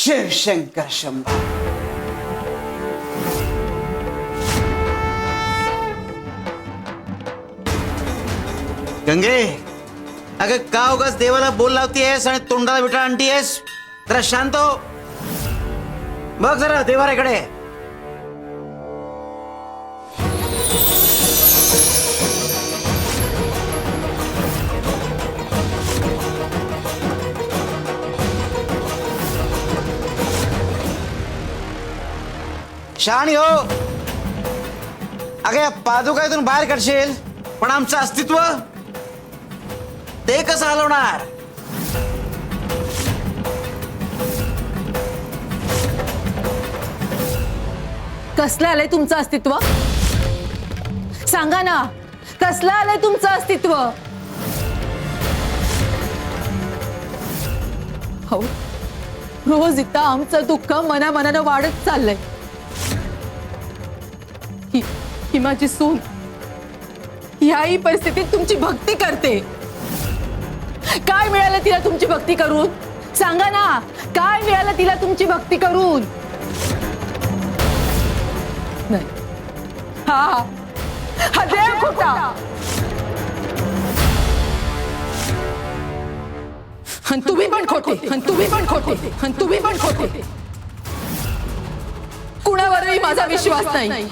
शिवशंकर शंभो. गंगे, अगं का उगाच देवाला बोल लावतीयस आणि तोंडाला विटा आणतीयस? जरा शांत हो. बघ जरा देवाऱ्याकडे. शहाणी हो. अगं या पादुकातून बाहेर काढशील, पण आमचं अस्तित्व ते कसं हलवणार? कसलं आलंय तुमचं अस्तित्व? सांगा ना, कसलं आलंय तुमचं अस्तित्व? हो, रोज इथं आमचं दुःख मनामनानं वाढत चाललंय. ही माझी सून याही परिस्थितीत तुमची भक्ती करते. काय मिळालं तिला तुमची भक्ती करून? सांगा ना, काय मिळालं तिला तुमची भक्ती करून? नाही, हा देव खोटा. आणि तुम्ही पण खोटे, आणि तुम्ही पण खोटे, आणि तुम्ही पण खोटे. कुणावरही माझा विश्वास नाही.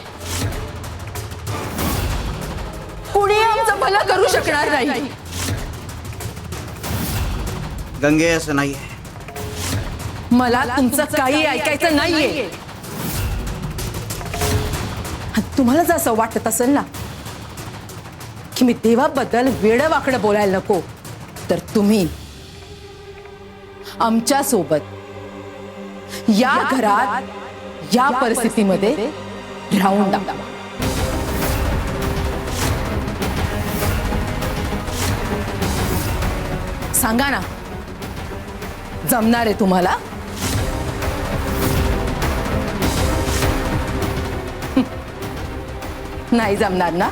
कुणी आमचं भलं करू शकणार नाही. गंगे असं नाहीये. मला तुमचं काही ऐकायचं नाहीये. तुम्हाला जर असं वाटत असेल ना की मी देवाबद्दल वेडं वाकडं बोलायला नको, तर तुम्ही आमच्या सोबत या घरात या परिस्थितीमध्ये राहून दाखवा. सांगा ना, जमणार आहे तुम्हाला? नाही जमणार ना?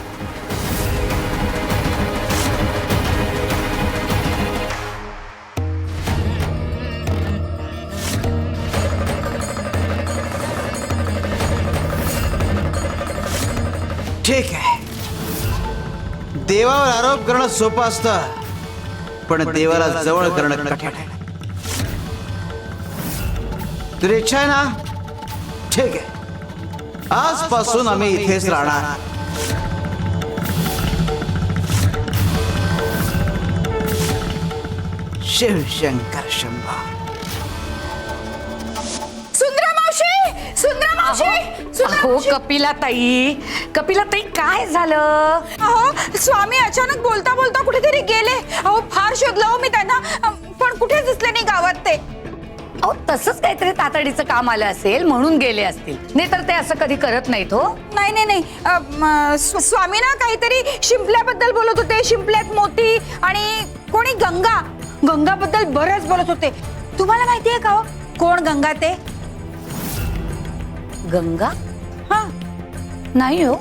ठीक आहे. देवावर आरोप करणं सोपं असतं, पण देवाला जवळ करणं कठीण आहे. तुझी इच्छा आहे ना? ठीक आहे, आजपासून आम्ही इथेच राहणार. शिवशंकर शंभो. सुंदरा मावशी, सुंदरा मावशी. अहो कपिलाताई, कपिलाताई काय झालं? अहो स्वामी अचानक बोलता बोलता कुठेतरी गेले. अहो फार शोधलं हो मी त्यांना, पण कुठेच दिसले नाही गावात ते. अहो तसंच काहीतरी तातडीचं काम आलं असेल म्हणून गेले असतील, नाही तर ते असं कधी करत नाहीत हो. नाही नाही नाही, स्वामी ना काहीतरी शिंपल्याबद्दल बोलत होते. शिंपल्यात मोती आणि कोणी गंगा, गंगाबद्दल बरंच बोलत होते. तुम्हाला माहितीये का हो कोण गंगा ते? गंगा? हा नाही हो.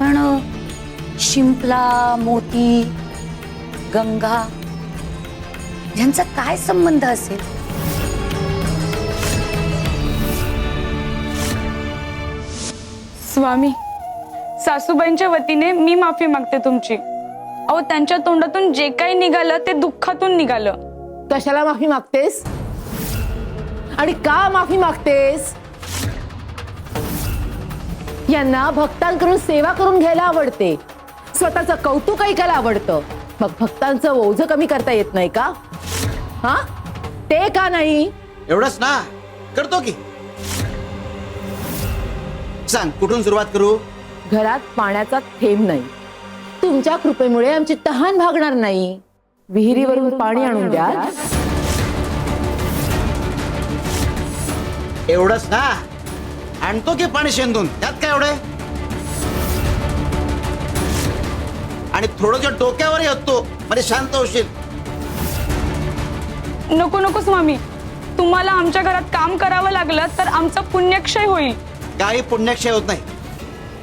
पण शिंपला, मोती, गंगा यांचा काय संबंध असेल? स्वामी, सासूबाईंच्या वतीने मी माफी मागते तुमची. अहो त्यांच्या तोंडातून जे काही निघालं ते दुःखातून निघालं. कशाला माफी मागतेस आणि का माफी मागतेस? यांना भक्तांकडून सेवा करून घ्यायला आवडते, स्वतःचं कौतुक ऐकायला आवडतं. मग भक्तांचं ओझं कमी करता येत नाही का? हा, ते का नाही? एवढंच ना, करतो की. सांग कुठून सुरुवात करू? घरात पाण्याचा थेंब नाही. तुमच्या कृपेमुळे आमची तहान भागणार नाही. विहिरीवरून पाणी आणून द्या. एवढंच ना, आणतो की पाणी शेंदून, त्यात काय एवढे? आणि थोडं डोक्यावर येतो म्हणजे शांत होशील. नको नको स्वामी, तुम्हाला आमच्या घरात काम करावं लागलं तर आमचा पुण्यक्षय होईल. काही पुण्यक्षय होत नाही,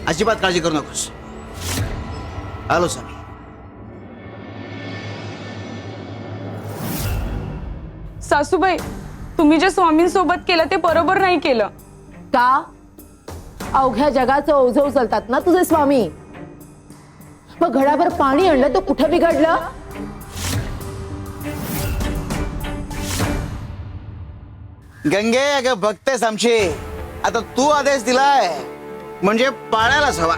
अजिबात काळजी करू नकोस. आलो स्वामी. सासूबाई, तुम्ही जे स्वामींसोबत केलं ते बरोबर नाही केलं. का? अवघ्या जगाचं ओझं उचलतात ना तुझे स्वामी. मग घडाभर पाणी आणलं तर कुठं बिघडलं? गंगे अगं बघतेस आमची, आता तू आदेश दिलाय म्हणजे पाळायलाच हवा.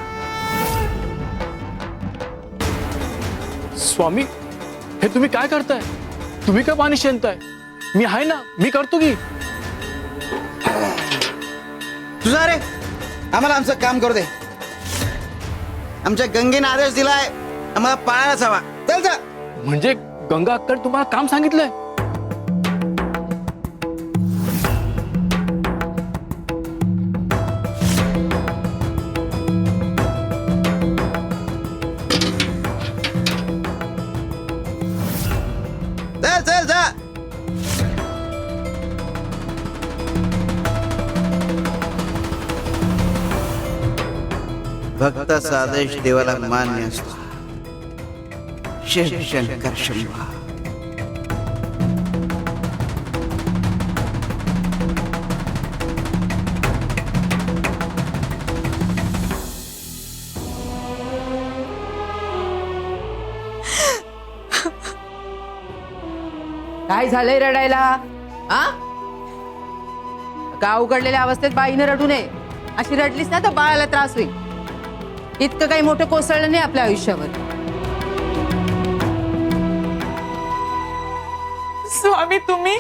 स्वामी, हे तुम्ही काय करताय? तुम्ही काय पाणी शेणताय? मी आहे ना, मी करतो की. तुझा रे, आम्हाला आमचं काम करू दे. आमच्या गंगेने आदेश दिलाय, आम्हाला पाळायलाच हवा. चल जा. म्हणजे गंगा अक्कड तुम्हाला काम सांगितलंय? चल चल जा. भक्ताचा आदेश देवाला मान्य असतो. शिव शंकर शंभा. काय झालंय रडायला? आ? का उघडलेल्या अवस्थेत बाईनं रडू नये. अशी रडलीस ना तर बाळाला त्रास होईल. इतकं काही मोठं कोसळलं नाही आपल्या आयुष्यावर. स्वामी तुम्ही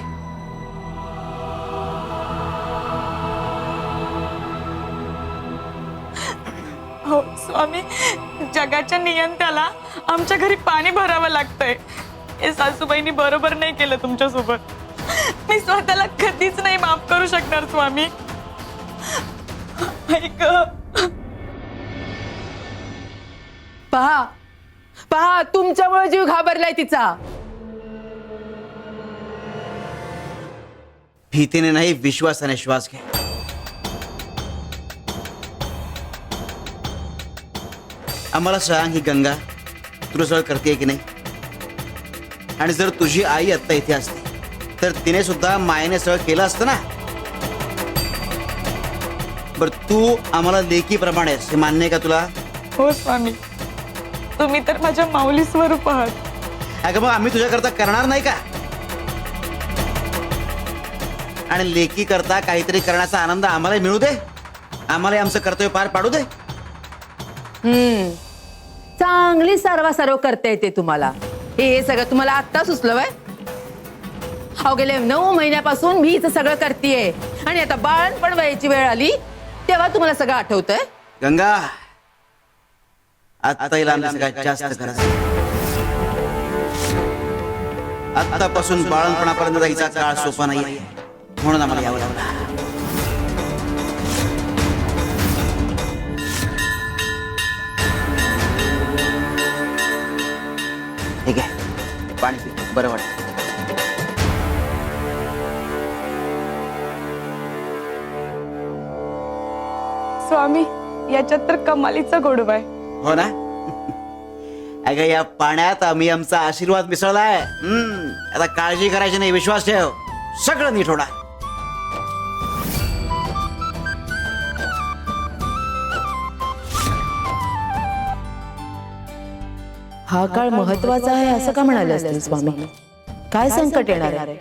हो स्वामी, जगाच्या नियंत्याला आमच्या घरी पाणी भरावं लागतंय. हे सासूबाईंनी बरोबर नाही केलं तुमच्यासोबत. मी स्वतःला कधीच नाही माफ करू शकणार स्वामी. ऐक, पहा पहा, तुमच्यामुळे जीव घाबरलाय तिचा. भीतीने नाही, विश्वासाने श्वास घे. आम्हाला सांग, ही गंगा तुला सगळं करते की नाही? आणि जर तुझी आई आत्ता इथे असते तर तिने सुद्धा मायेने सगळं केलं असतं ना. बर, तू आम्हाला लेकीप्रमाणे हे मान्य आहे का तुला? हो स्वामी, तुम्ही तर माझ्या माऊली स्वरूप आहात. अगं मग आम्ही तुझ्याकरता करणार नाही का? आणि लेकी करता काहीतरी करण्याचा आनंद आम्हाला मिळू दे. आम्हाला आमचं कर्तव्य पार पाडू दे. चांगली सर्व करता येते तुम्हाला. हे सगळं तुम्हाला आत्ता सुचलं वय? अहो, गेले 9 महिन्यापासून मी इथं सगळं करतेय आणि आता बाळणपण वयाची वेळ आली तेव्हा तुम्हाला सगळं आठवतंय. गंगा, आता हिला आमच्या सगळ्यात जास्त गरज आहे. आतापासून बाळणपणापर्यंत हिचा काळ सोपा नाहीये, म्हणून आम्हाला यावं लागलं. ठीक आहे, पाणी पी, बरं वाटतं. स्वामी, याच्यात तर कमालीचा गोडवा आहे. हो ना? अगं, या पाण्यात आम्ही आमचा आशीर्वाद मिसळलाय. आता काळजी करायची नाही, विश्वास ठेव, सगळं नीट होणार. हा काळ महत्वाचा आहे असं का म्हणाले असतील स्वामी? काय संकट येणार आहे?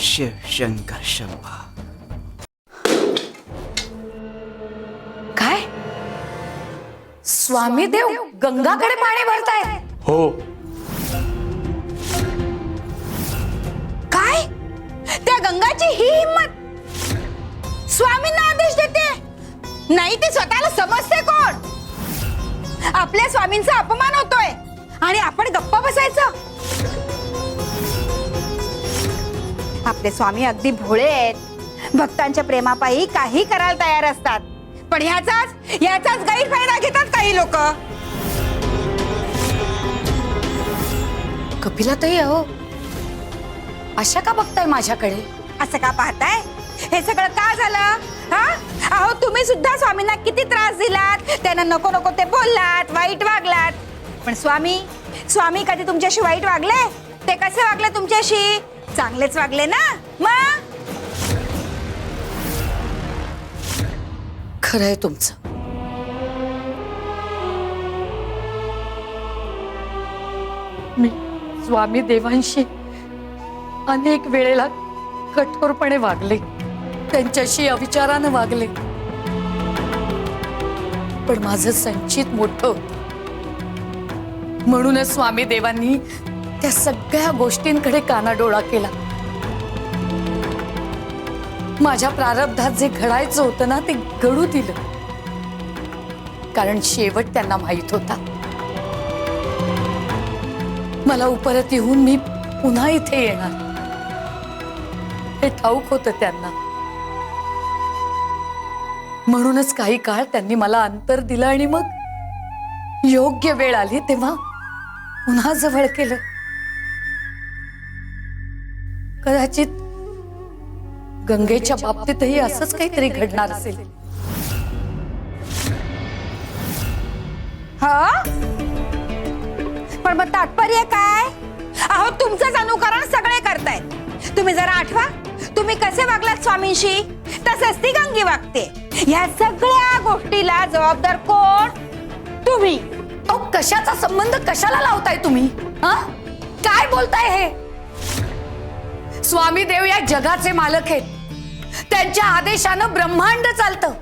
शिव शंकर शंभा. काय? स्वामी देव गंगाकडे पाणी भरतायत? हो. काय? त्या गंगाची ही हिम्मत स्वामींना आदेश देते? नाही, ते स्वतःला समजते कोण? आपल्या स्वामींचा अपमान होतोय आणि आपण गप्प बसायचं? आपले स्वामी अगदी भोळे आहेत. भक्तांच्या प्रेमापायी काही करायला तयार असतात. पण ह्याचाच गैरफायदा घेतात काही लोक. कपिलाताई, अहो अशा का बघताय माझ्याकडे? असं का पाहताय? हे सगळं का झालं? हा? अहो तुम्ही सुद्धा स्वामींना किती त्रास दिलात, त्यांना नको नको ते बोललात, वाईट वागलात. पण स्वामी स्वामी कधी तुमच्याशी वाईट वागले? ते कसे वागले तुमच्याशी? चांगलेच वागले ना. मग खरंय तुमचं. मी स्वामी देवांशी अनेक वेळेला कठोरपणे वागले, त्यांच्याशी अविचारानं वागले. पण माझं संचित मोठं होतं. म्हणूनच स्वामी देवांनी त्या सगळ्या गोष्टींकडे कानाडोळा केला. माझ्या प्रारब्धात जे घडायचं होतं ना ते घडू दिलं, कारण शेवट त्यांना माहित होता. मला उपरत येऊन मी पुन्हा इथे येणार हे ठाऊक होतं त्यांना. म्हणूनच काही काळ त्यांनी मला अंतर दिलं आणि मग योग्य वेळ आली तेव्हा पुन्हा जवळ केलं. कदाचित गंगेच्या बाबतीतही असंच काहीतरी घडणार असेल. हा पण मग तात्पर्य काय? अहो तुमचंच अनुकरण सगळे करतायत. तुम्ही जरा आठवा, तुम्ही कसे वागलात स्वामींशी, तसंच ती गंगी वागते. या सगळ्या गोष्टीला जबाबदार कोण? तुम्ही. अहो कशाचा संबंध कशाला लावताय तुम्ही? हा काय बोलताय हे? स्वामी देव या जगाचे मालक आहेत. त्यांच्या आदेशानं ब्रह्मांड चालतं.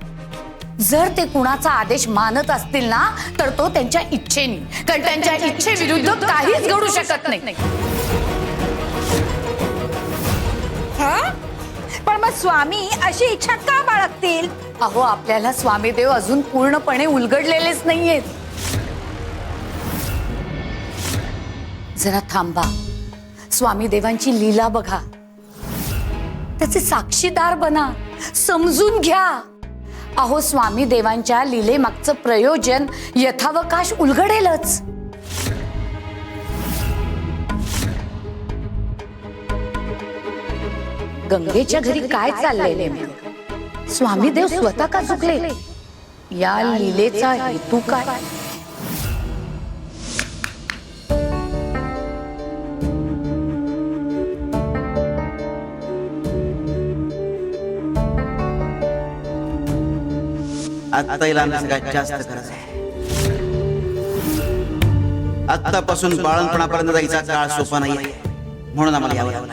जर ते कुणाचा आदेश मानत असतील ना तर तो त्यांच्या इच्छेने, कारण त्यांच्या इच्छेविरुद्ध काहीच घडू शकत नाही. हा पण मग स्वामी अशी इच्छा का बाळगतील? अहो आपल्याला स्वामी देव अजून पूर्णपणे उलगडलेलेच नाहीयेत. जरा थांबा, स्वामी देवांची लीला बघा, त्याचे साक्षीदार बना, समजून घ्या. अहो स्वामी देवांच्या लीलेमागचं प्रयोजन यथावकाश उलगडेलच. गंगेच्या घरी काय चाललंय नेमकं? स्वामी देव स्वतः का चुकले? या लीलेचा हेतू काय? आता हिला आमची सगळ्यात जास्त गरज आहे. आतापासून बाळणपणापर्यंत जायचा काळ सोपा नाहीये, म्हणून आम्हाला यावं लागलं.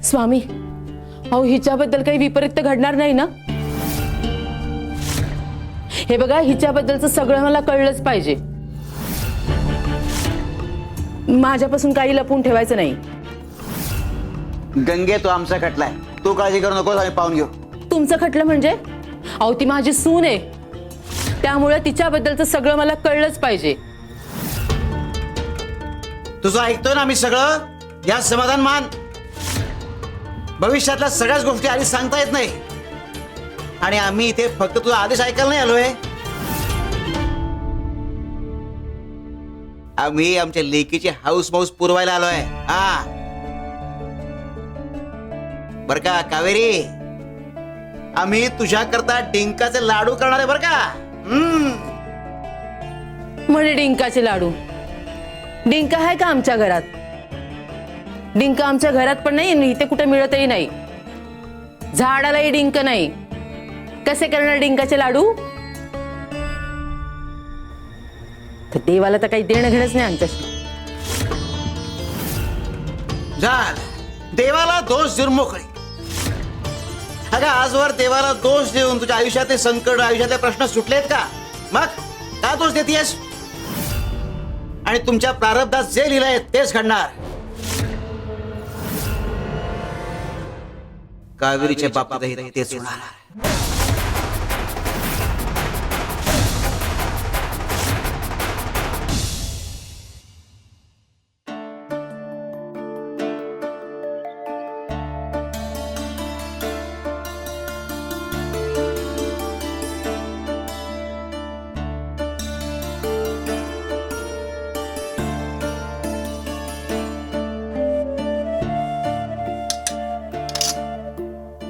स्वामी, अहो हिच्याबद्दल काही विपरीत तर घडणार नाही ना? हे बघा, हिच्याबद्दलचं सगळं मला कळलंच पाहिजे. माझ्यापासून काही लपून ठेवायचं नाही. गंगे तो आमचा खटलाय, तू काळजी करू नकोस, आम्ही पाहून घेऊ. तुमचं खटलं म्हणजे? अहो ती माझी सून आहे, त्यामुळे तिच्याबद्दलचं सगळं मला कळलंच पाहिजे. तुझं ऐकतोय ना आम्ही सगळं. या समाधान मान. भविष्यातल्या सगळ्याच गोष्टी आधी सांगता येत नाही, आणि आम्ही इथे फक्त तुझा आदेश ऐकायला नाही आलोय. आम्ही आमच्या लेकीची हाऊस माऊस पुरवायला आलोय. हा बर का कावेरी, आम्ही तुझ्या करता डिंकाचे लाडू करणार आहे बर का. म्हणजे डिंकाचे लाडू? डिंक आहे का आमच्या घरात? डिंक आमच्या घरात पण नाही, इथे कुठे मिळतही नाही. झाडालाही डिंक नाही. कसे करणार डिंकाचे लाडू? तर देवाला तर काही देणं घेणंच नाही आमच्याशी. झालं, देवाला दोष देऊन मोकळे. अगं आजवर देवाला दोष देऊन तुझ्या आयुष्यातले संकट, आयुष्यातले प्रश्न सुटलेत का? मग का दोष देतेस? आणि तुमच्या प्रारब्धात जे लिहिलंय तेच घडणार. कावेरीच्या बाबतीतही तेच होणार.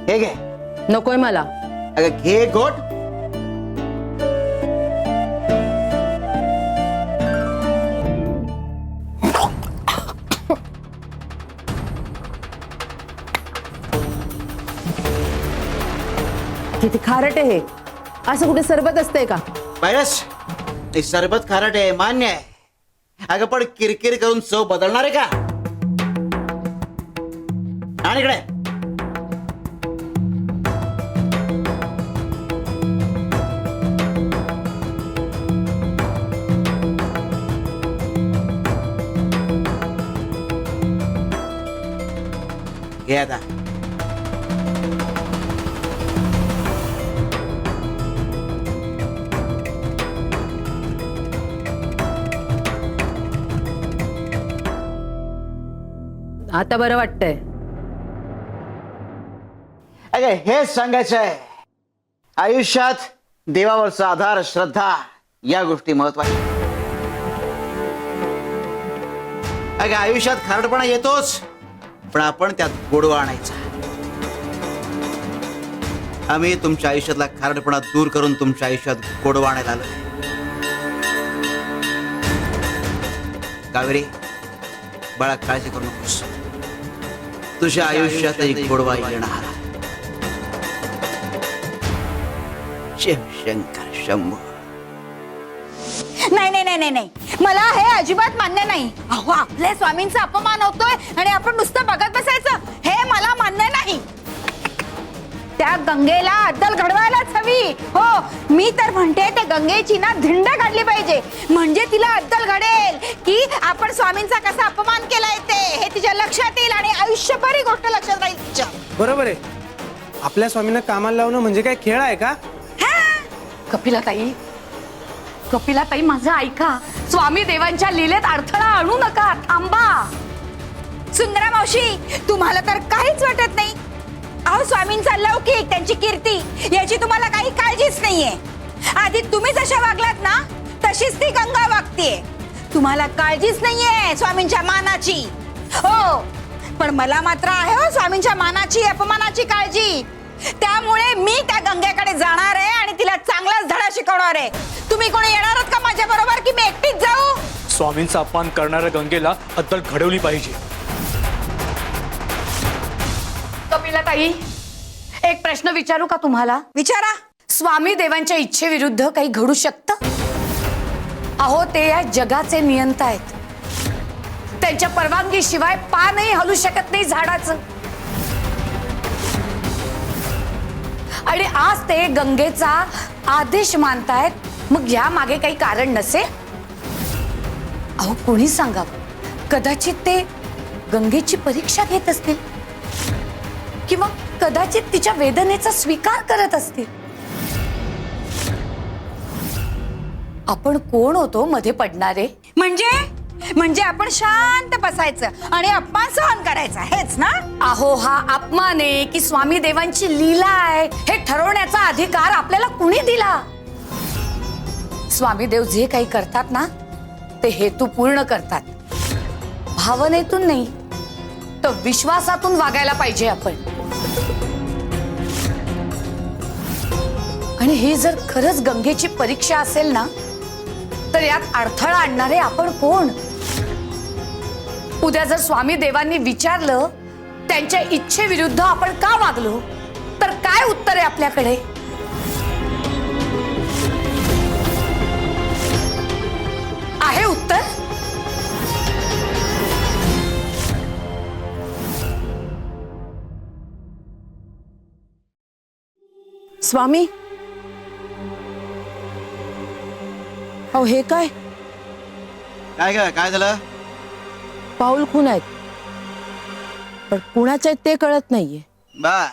हे घे. नकोय मला. अगं घे घोट. किती खारट आहे हे. असं कुठे सरबत असतंय का? पाहिलंस, हे सरबत खारट आहे, मान्य आहे. अगं पण किरकिर करून चव बदलणार आहे का? आणि इकडे घे आता. आता बरं वाटतंय. अगं हेच सांगायचं आहे, आयुष्यात देवावरचा आधार, श्रद्धा या गोष्टी महत्वाच्या. अगं आयुष्यात खारटपणा येतोच, पण आपण त्यात गोडवा आणायचा. आम्ही तुमच्या आयुष्यातला खारटपणा दूर करून तुमच्या आयुष्यात गोडवा आणायला आलोय. कावेरी, बाळा काळजी करू नकोस, तुझ्या आयुष्यात एक गोडवा येणार. शिवशंकर शंभू. नाही नाही नाही नाही नाही, मला हे अजिबात मान्य नाही. अहो, आपल्या स्वामींचा अपमान होतोय आणि आपण नुसतं बघत बसायचं, हे मला मान्य नाही. त्या गंगेला अद्दल घडवायलाच हवी. हो, मी तर म्हणते ते गंगेची ना धिंड काढली पाहिजे, म्हणजे तिला अद्दल घडेल की आपण स्वामींचा कसा अपमान केलाय ते हे तिच्या लक्षात येईल आणि आयुष्यभर ही गोष्ट लक्षात राहील तिच्या. बरोबर आहे. आपल्या स्वामींना कामाला लावणं म्हणजे काय खेळ आहे का? कपिलाताई, कपिलाताई माझं ऐका. स्वामी देवांच्या लीलेत अडथळा आणू नका. थांबा. सुंदरा मावशी, तुम्हाला तर काहीच वाटत नाही. अहो, स्वामींचा लौकिक, त्यांची कीर्ती याची तुम्हाला काही काळजीच नाहीये. आधी तुम्ही जशा वागलात ना तशीच ती गंगा वागतेय. तुम्हाला काळजीच नाहीये स्वामींच्या मानाची. हो, पण मला मात्र आहे हो स्वामींच्या मानाची, अपमानाची काळजी. त्यामुळे मी त्या गंगेकडे जाणार आहे आणि तिला चांगलाच धडा शिकवणार आहे. तुम्ही कोणी येणार आहात का माझ्या बरोबर की मी एकटीच जाऊ? स्वामींचा अपमान करणाऱ्या गंगेला अद्दल घडवली पाहिजे. कपिलाताई, एक प्रश्न विचारू का तुम्हाला? विचारा. स्वामी देवांच्या इच्छेविरुद्ध काही घडू शकतं? अहो, ते या जगाचे नियंता आहेत. त्यांच्या परवानगी शिवाय पानही हलू शकत नाही झाडाचं. आणि आज ते गंगेचा आदेश मानतायत, मग या मागे काही कारण नसेल? अहो, कोणी सांगावं, कदाचित ते गंगेची परीक्षा घेत असतील किंवा कदाचित तिच्या वेदनेचा स्वीकार करत असतील. आपण कोण होतो मध्ये पडणारे? म्हणजे आपण शांत बसायचं आणि अपमान सहन करायचा, हेच ना? अहो, हा अपमान आहे की स्वामी देवांची लीला आहे हे ठरवण्याचा अधिकार आपल्याला कुणी दिला? स्वामी देव जे काही करतात ना ते हेतू पूर्ण करतात. भावनेतून नाही तर विश्वासातून वागायला पाहिजे आपण. आणि हे जर खरंच गंगेची परीक्षा असेल ना तर यात अडथळा आणणारे आपण कोण? उद्या जर स्वामी देवांनी विचारलं त्यांच्या इच्छेविरुद्ध आपण का वागलो तर काय उत्तर आहे आपल्याकडे? आहे उत्तर? स्वामी, अहो हे काय? काय ग, काय झालं? पाऊल खून आहेत, पण कुणाचे आहेत ते कळत नाहीये. बर,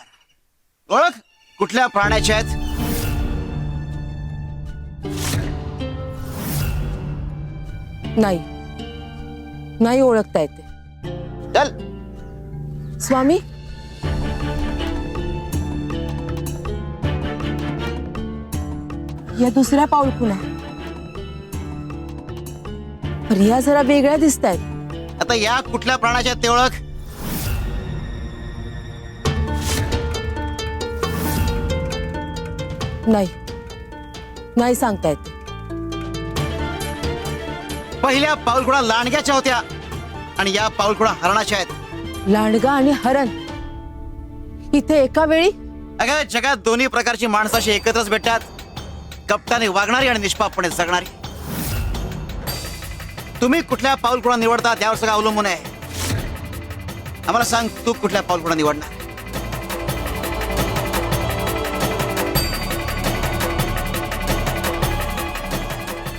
ओळख कुठल्या प्राण्याच्या आहेत? नाही, नाही ओळखता येते. चल. स्वामी, या दुसऱ्या पाऊल खुणा, पण या जरा वेगळ्या दिसत आहेत. आता या कुठल्या प्राण्याच्या आहेत ते ओळख. नाही सांगता येत. पहिल्या पाऊलखुणा लांडग्याच्या होत्या आणि या पाऊलखुणा हरणाच्या आहेत. लांडगा आणि हरण इथे एका वेळी? अगं जगात दोन्ही प्रकारची माणसाशी एकत्रच भेटतात, कपटाने वागणारी आणि निष्पापपणे जगणारी. तुम्ही कुठल्या पाऊलखुणा निवडता त्यावर सगळं अवलंबून आहे. आम्हाला सांग, तू कुठल्या पाऊलखुणा निवडणार?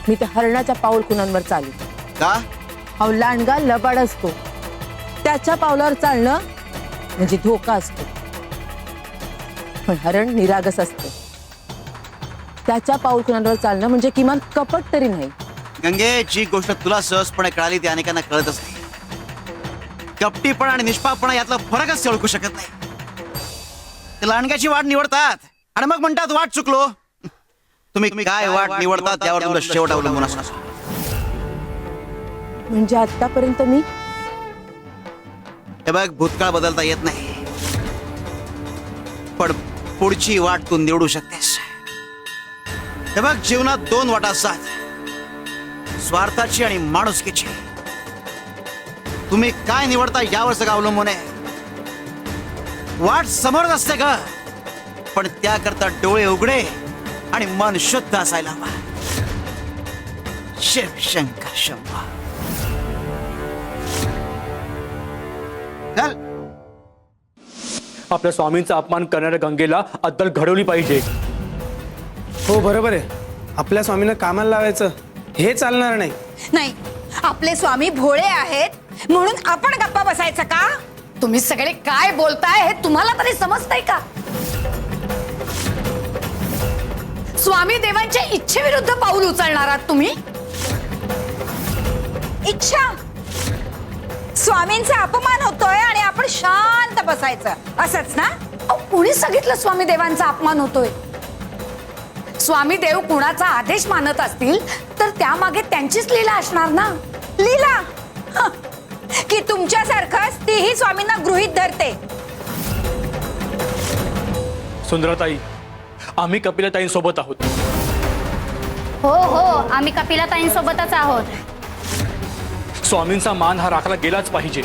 मी त्या हरणाच्या पाऊल खुणांवर चालू. का? अहो लांडगा लबाड असतो, त्याच्या पावलावर चालणं म्हणजे धोका असतो. पण हरण निरागस असते, त्याच्या पाऊल खुणांवर चालणं म्हणजे किमान कपट तरी नाही. गंगे, जी गोष्ट तुला सहजपणे कळाली ती अनेकांना कळतच नाही. कपटीपणा आणि निष्पापपणा यातला फरकच ते ओळखू शकत नाही. ते लांडग्याची वाट निवडतात आणि मग म्हणतात वाट चुकलो. तुम्ही काय वाट निवडता त्यावर तुमचा शेवट अवलंबून असणार. म्हणजे आतापर्यंत मी हे बघ, भूतकाळ बदलता येत नाही, पण पुढची वाट तू निवडू शकतेस. हे बघ, जीवनात दोन वाटा असतात, स्वार्थाची आणि माणुसकीची. तुम्ही काय निवडता यावर सगळं अवलंबून आहे. वाट समोरच असते ग, पण त्याकरता डोळे उघडे आणि मन शुद्ध असायला हवा. शिव शंकर शंभा. चल. आपल्या स्वामींचा अपमान करणाऱ्या गंगेला अद्दल घडवली पाहिजे. हो बरोबर आहे. आपल्या स्वामींना कामाला लावायचं हे चालणार नाही. नाही, आपले स्वामी भोळे आहेत म्हणून आपण गप्पा बसायचं का? तुम्ही सगळे काय बोलताय हे तुम्हाला तरी समजतंय का? स्वामी देवांच्या इच्छेविरुद्ध पाऊल उचलणार आहात तुम्ही? इच्छा? स्वामींचा अपमान होतोय आणि आपण शांत बसायचं असंच ना? अहो, कुणी सांगितलं स्वामी देवांचा अपमान होतोय? स्वामी देव कुणाचा आदेश मानत असतील तर त्यामागे त्यांचीच लीला असणार ना. लीला? हं. की तुमच्यासारखंच तीही स्वामींना गृहीत धरते. सुंदराताई, आम्ही कपिलाताईंसोबत आहोत. हो हो, आम्ही कपिलाताईंसोबतच आहोत. स्वामींचा मान हा राखला गेलाच पाहिजे.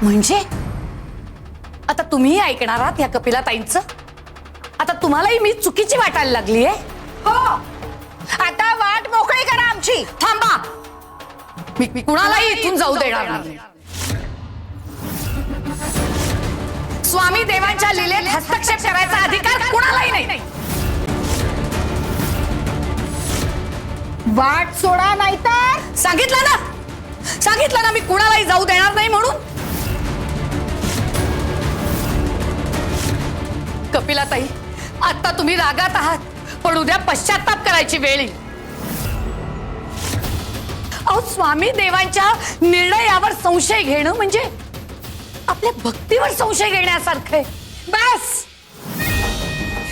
म्हणजे आता तुम्ही ऐकणार आहात या कपिलाताईंचं? आता तुम्हालाही मी चुकीची वाटायला लागली आहे. हो, आता वाट मोकळी करा आमची. थांबा, मी कुणालाही इथून जाऊ देणार नाही. स्वामी देवांच्या लीलेत हस्तक्षेप करायचा अधिकार कुणालाही नाही. वाट सोडा नाहीतर सांगितलं ना मी कुणालाही जाऊ देणार नाही म्हणून. कपिलाताई, आता तुम्ही रागात आहात, पण उद्या पश्चाताप करायची वेळ येईल. अहो, स्वामी देवांच्या निर्णयावर संशय घेणं म्हणजे आपल्या भक्तीवर संशय घेण्यासारखं आहे. बस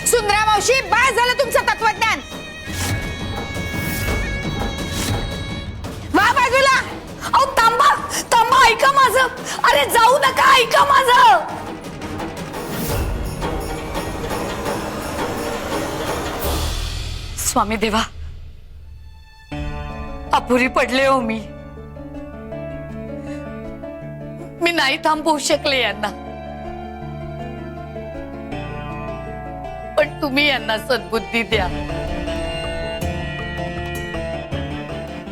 सुंदरा मावशी, बस झालं तुमचं तत्वज्ञान. वा बाजूला. अहो थांबा, ऐका माझं. अरे जाऊ नका, ऐका माझं. स्वामी देवा, अपुरी पडले हो मी नाही थांबवू शकले यांना, पण तुम्ही यांना सद्बुद्धी द्या.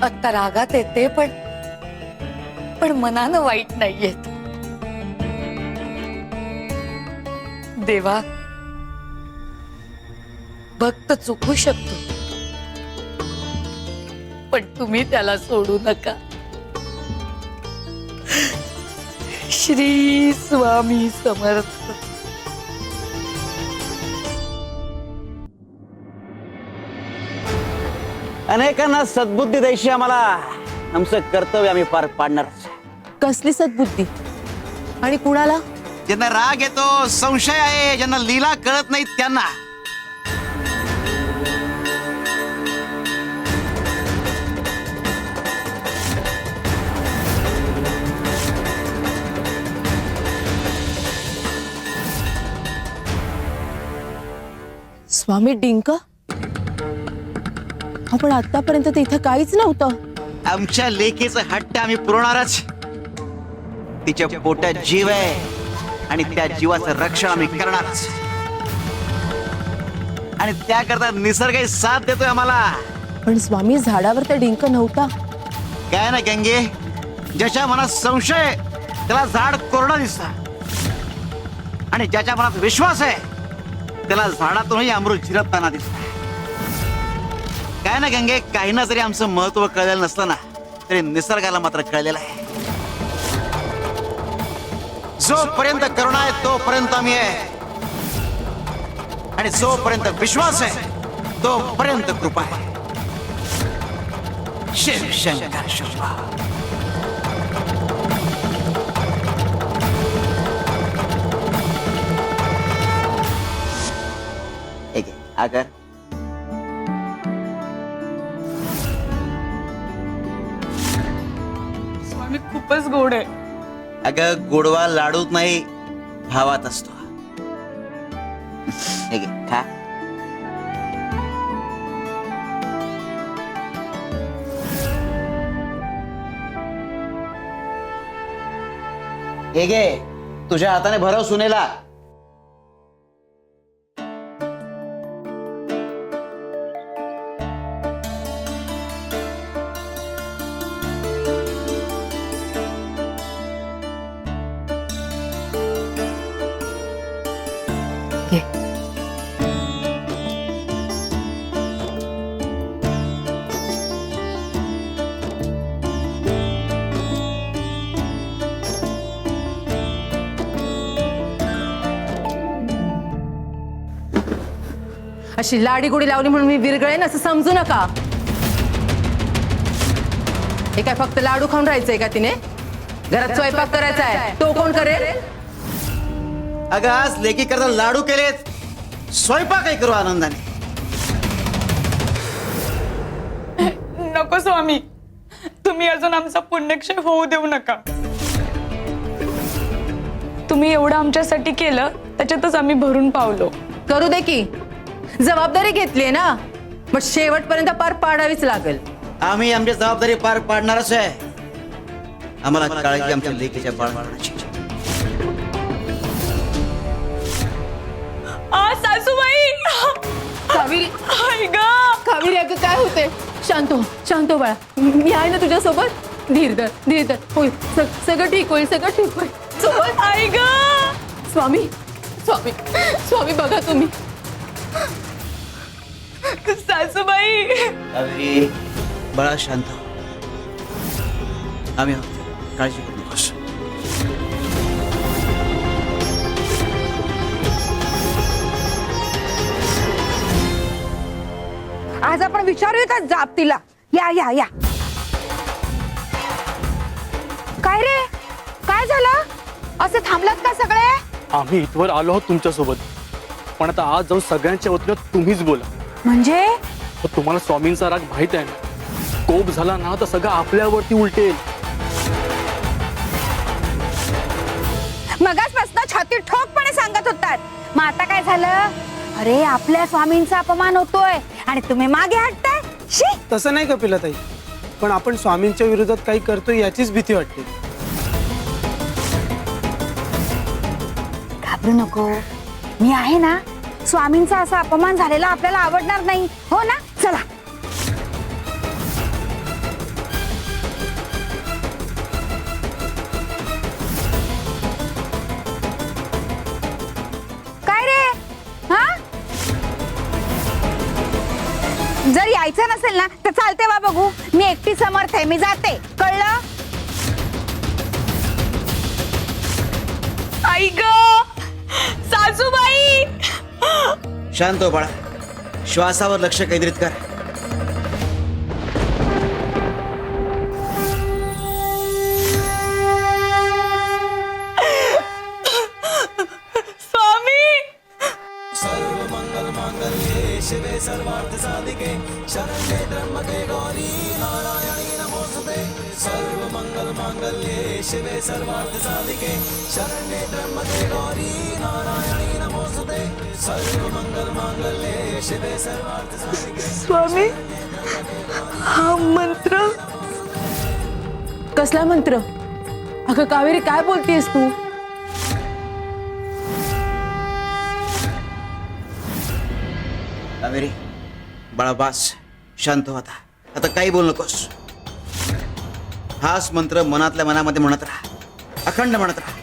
आता रागात येते, पण मनानं वाईट नाहीयेत. देवा, भक्त चुकू शकतो, पण तुम्ही त्याला सोडू नका. श्री स्वामी समर्थ. अनेकांना सद्बुद्धी द्यायची आम्हाला आमचं कर्तव्य आम्ही पार पाडणारच. कसली सद्बुद्धी आणि कुणाला? ज्यांना राग येतो, संशय आहे, ज्यांना लीला कळत नाही त्यांना. स्वामी डिंक आपण आतापर्यंत तर इथं काहीच नव्हतं. आमच्या लेकीचा हट्ट आम्ही पुरवणारच. तिच्या पोटात जीव आहे आणि त्या जीवाचं रक्षण आम्ही करणारच. आणि त्याकरता निसर्गही साथ देतोय आम्हाला. पण स्वामी झाडावर तर डिंक नव्हता. काय ना गंगे, ज्याच्या मनात संशय आहे, त्याला झाड कोरडं दिसतं. आणि ज्याच्या मनात विश्वास आहे त्याला झाडातूनही अमृत झिरपताना दिसत. काय ना गंगे, काहींना जरी आमचं महत्व कळलेलं नसलं ना तरी निसर्गाला मात्र कळलेलं आहे. जोपर्यंत करुणा आहे तोपर्यंत आम्ही आहे आणि जोपर्यंत विश्वास आहे तोपर्यंत कृपा आहे. शिव शंकर शंभा. एक अगर स्वामी खूपच गोड आहे. अगं गोडवा लाडूत नाही भावात असतो. हे घे, खा. हे घे, तुझ्या हाताने भरव सुनेला. अशी लाडी गोडी लावली म्हणून मी विरगळेन असं समजू नका. हे काय फक्त लाडू खाऊन राहायचंय का तिने? घरात स्वयंपाक करायचा आहे, तो कोण करेल? अगं आज लेकी करता लाडू केलेत, स्वयंपाकही करू आनंदाने. नको स्वामी, तुम्ही अजून आमचा पुण्यक्षय होऊ देऊ नका. तुम्ही एवढं आमच्यासाठी केलं त्याच्यातच आम्ही भरून पावलो. करू दे की, जबाबदारी घेतलीये ना, मग शेवटपर्यंत पार पाडावीच लागेल. आम्ही आमची जबाबदारी पार पाडणारच आहे. आम्हाला काळजी आमच्या लेकीच्या बाळाची. सासूबाई, कावेरी, आई ग, कावेरी अगं काय होते? शांत हो, शांत हो बाळा, मी आहे ना तुझ्यासोबत. धीर धर, धीर धर. होईल, सगळं ठीक होईल, सगळं ठीक होईल. सोबत आई ग. स्वामी, स्वामी, स्वामी बघा तुम्ही. सासूबाई, कावेरी, बाळा शांत हो. आम्ही आहोत. काळजी करू नकोस. आज आपण विचारूया का जाप तिला? या या या. काय रे, काय झालं? असे थांबलात का सगळे? आम्ही इथवर आलो आहोत तुमच्यासोबत, पण आता आज जाऊन सगळ्यांच्या वतीनं तुम्हीच बोला. म्हणजे पण तुम्हाला स्वामींचा राग माहित आहे ना, कोप झाला ना तर सगळं आपल्यावरती उलटेल. मगासपासून छाती ठोकपणे सांगत होतात, मग आता काय झालं? अरे आपल्या स्वामींचा अपमान होतोय आणि तुम्ही मागे हटताय. शी. तसं नाही कपिलाताई, पण आपण स्वामींच्या विरोधात काही करतोय याचीच भीती वाटते. घाबरू नको, मी आहे ना. स्वामींचा असा अपमान झालेला आपल्याला आवडणार नाही, हो ना? चला. काय रे, हा? जर यायचं नसेल ना तर चालते वा बघू. मी एकटी समर्थ आहे, मी जाते. कळलं? आई ग, सासूबाई. शांत हो बाळा. श्वासावर लक्ष केंद्रित कर. स्वामी, शिवे सर्वार्थ साधिके शरण्ये त्र्यंबके गौरी नारायणी नमोस्तुते. सर्व मंगल मांगल्ये शिवे सर्वार्थ साधिके शरण्ये त्र्यंबके गौरी नारायणी नमोस्तुते. सर्वमंगलमांगल्ये शिवे सर्वार्थसाधिके स्वामी हा मंत्र कसला मंत्र? अगं कावेरी काय बोलतेस तू? कावेरी बाळा बास, शांत हो आता काही बोलू नकोस. हाच मंत्र मनातल्या मनामध्ये म्हणत राहा, अखंड म्हणत राहा.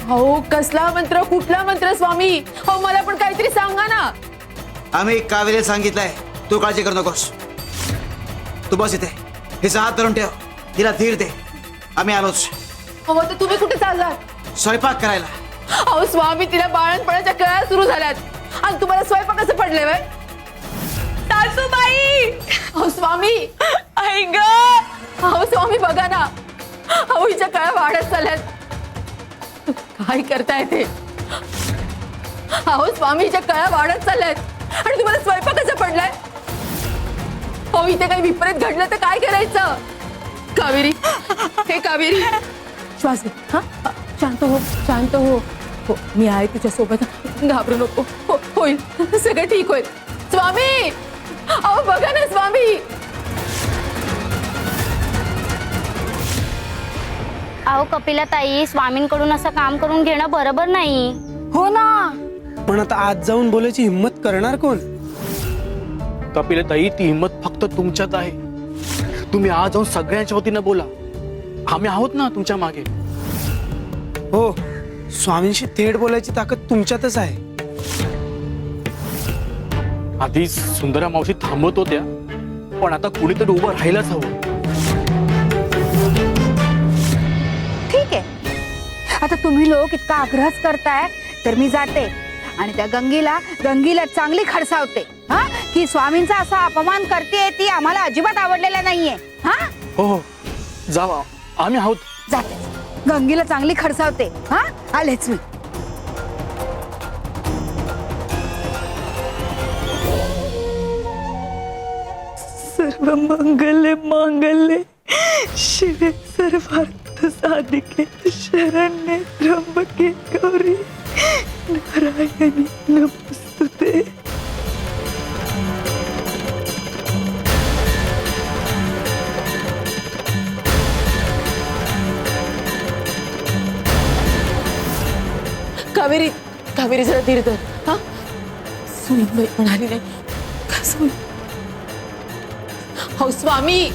हो कसला मंत्र? कुठला मंत्र स्वामी? हो मला पण काहीतरी सांगा ना. आम्ही कावेरीला सांगितलंय, तू काळजी करू नकोस. तू बस इथे, हिचा हात धरून ठेव, तिला धीर दे. आम्ही आलोच. हो तर तुम्ही कुठे चाललात? स्वयंपाक करायला. अहो स्वामी, तिला बाळणपणाच्या कळ्या सुरू झाल्यात आणि तुम्हाला स्वयंपाक कसं पडले वय? सासूबाई अहो स्वामी, आई ग अहो स्वामी बघा ना, अहो हिच्या कळ्या वाढत चालल्यात. काय करताय ते? अहो स्वामी, हिच्या कळ्या वाढत चालल्यात आणि तुम्हाला स्वयंपाक कसं पडलाय? अहो इथे काही विपरीत घडलं तर काय करायचं? कावेरी, हे कावेरी, श्वास घे. हा शांत हो, शांत हो. हो मी आहे तुझ्या सोबत, घाबरू नको. हो होईल, सगळं ठीक होईल. स्वामी, अहो बघा ना स्वामी. अहो कपिला ताई, स्वामींकडून असं काम करून घेणं बरोबर नाही. हो ना. पण आता आज जाऊन बोलायची हिंमत करणार कोण? कपिलताई, ती हिंमत फक्त तुमच्यात आहे. तुम्ही आज जाऊन सगळ्यांच्या वतीनं बोला. आम्ही आहोत ना तुमच्या मागे. हो, स्वामींशी थेट बोलायची ताकद तुमच्यातच आहे. आधी सुंदरा मावशी थांबत होत्या, पण आता कुणीतरी उभं राहायलाच हवं. ठीक आहे, आता तुम्ही लोक इतका आग्रहच करताय तर मी जाते आणि त्या गंगीला चांगली खडसावते. हा की स्वामींचा असा अपमान करते, ती आम्हाला अजिबात आवडलेला नाहीये. हा हो हो, जावा, आम्ही आहोत. जाते, गंगीला चांगली खडसावते. हा आलेच मी. सर्व मंगल्ये मांगल्ये शिवे सर्वार्थ साधिके शरण्ये त्र्यंबके गौरी नारायणी नमस्तुते. कावेरी, कावेरी जरा धीर धर. हा सुनबाई म्हणाली नाही कसं होईल? हो स्वामी,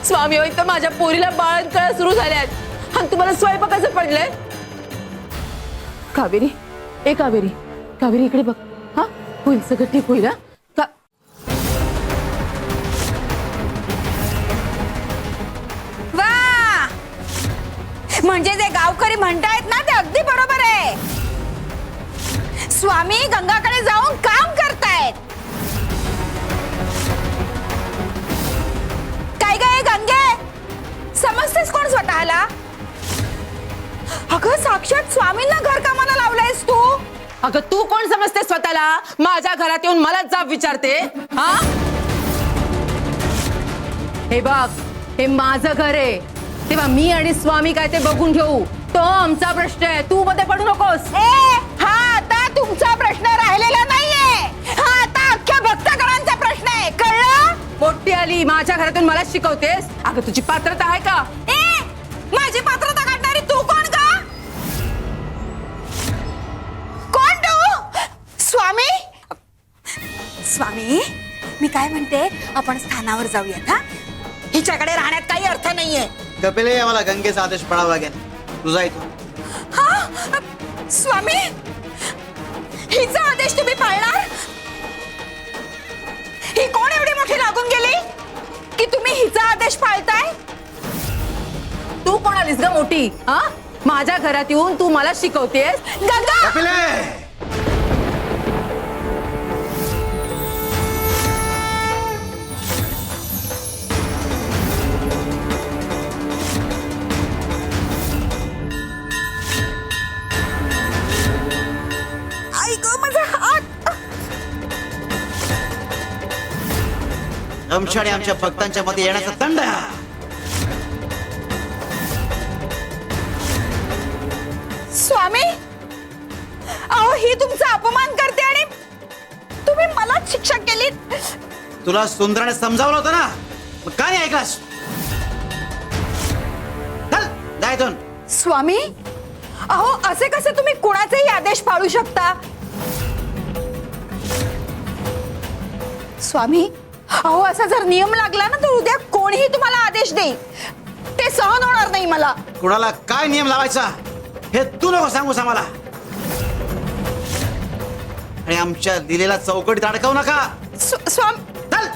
स्वामी हो इथं माझ्या पोरीला बाळंतकळा सुरू झाल्यात आणि तुम्हाला स्वयंपाकाचं पडलंय. कावेरी, ए कावेरी, कावेरी इकडे बघ. हा होईल, सगळं ठीक होईल. हा वा, म्हणजे जे गावकरी म्हणतायत ना ते अगदी बरोबर आहे. स्वामी गंगाकडे जाऊन काम करतायत. काय काय गंगे, समजतेस कोण स्वतःला? अगं साक्षात स्वामींना घर कामाला लावलंयस तू. अगं तू कोण समजते स्वतःला? माझ्या घरात येऊन मला जाब विचारते. हा हे बघ, हे माझं घर आहे, तेव्हा मी आणि स्वामी काय ते बघून घेऊ. तो आमचा प्रश्न आहे, तू मध्ये पडू नकोस. हा आता तुमचा प्रश्न राहिलेला नाहीये, हा आता अख्ख्या भक्तगणांचा प्रश्न आहे, कळलं? मोठी आली माझ्या घरातून मला शिकवतेस. अगं तुझी पात्रता आहे का? माझी पात्रता काढणारी तू कोण का? कोण तू? स्वामी, स्वामी मी काय म्हणते, आपण स्थानावर जाऊयात. हा हिच्याकडे राहण्यात काही अर्थ नाहीये. कपिले, आम्हाला गंगेचा आदेश पडावा लागेल. तुझा इथून. हा स्वामी, हिचा आदेश तुम्ही पाळणार? ही कोण एवढी मोठी लागून गेली की तुम्ही हिचा आदेश पाळताय? तू कोण आलीस ग मोठी? हा माझ्या घरात येऊन तू मला शिकवतेस? गंगा, कपिले, आई गं माझा हात. आमच्या आमच्या भक्तांच्या मध्ये येण्याचा दंड आहे हा. स्वामी, अहो ही मीही तुमचा अपमान करते आणि तुम्ही मलाच शिक्षा केली. तुला सुंदराने समजावलं होतं ना, मग काय नाही ऐकलास? चल जा इथून. स्वामी, अहो असे कसे तुम्ही कुणाचेही आदेश पाळू शकता? स्वामी, अहो असा जर नियम लागला ना तर उद्या कोणीही तुम्हाला आदेश देईल, ते सहन होणार नाही मला. कुणाला काय नियम लावायचा हे तू नको सांगूस आम्हाला. आणि आमच्या दिलेला चौकटीत अडकवू नका. स्वामी, चल.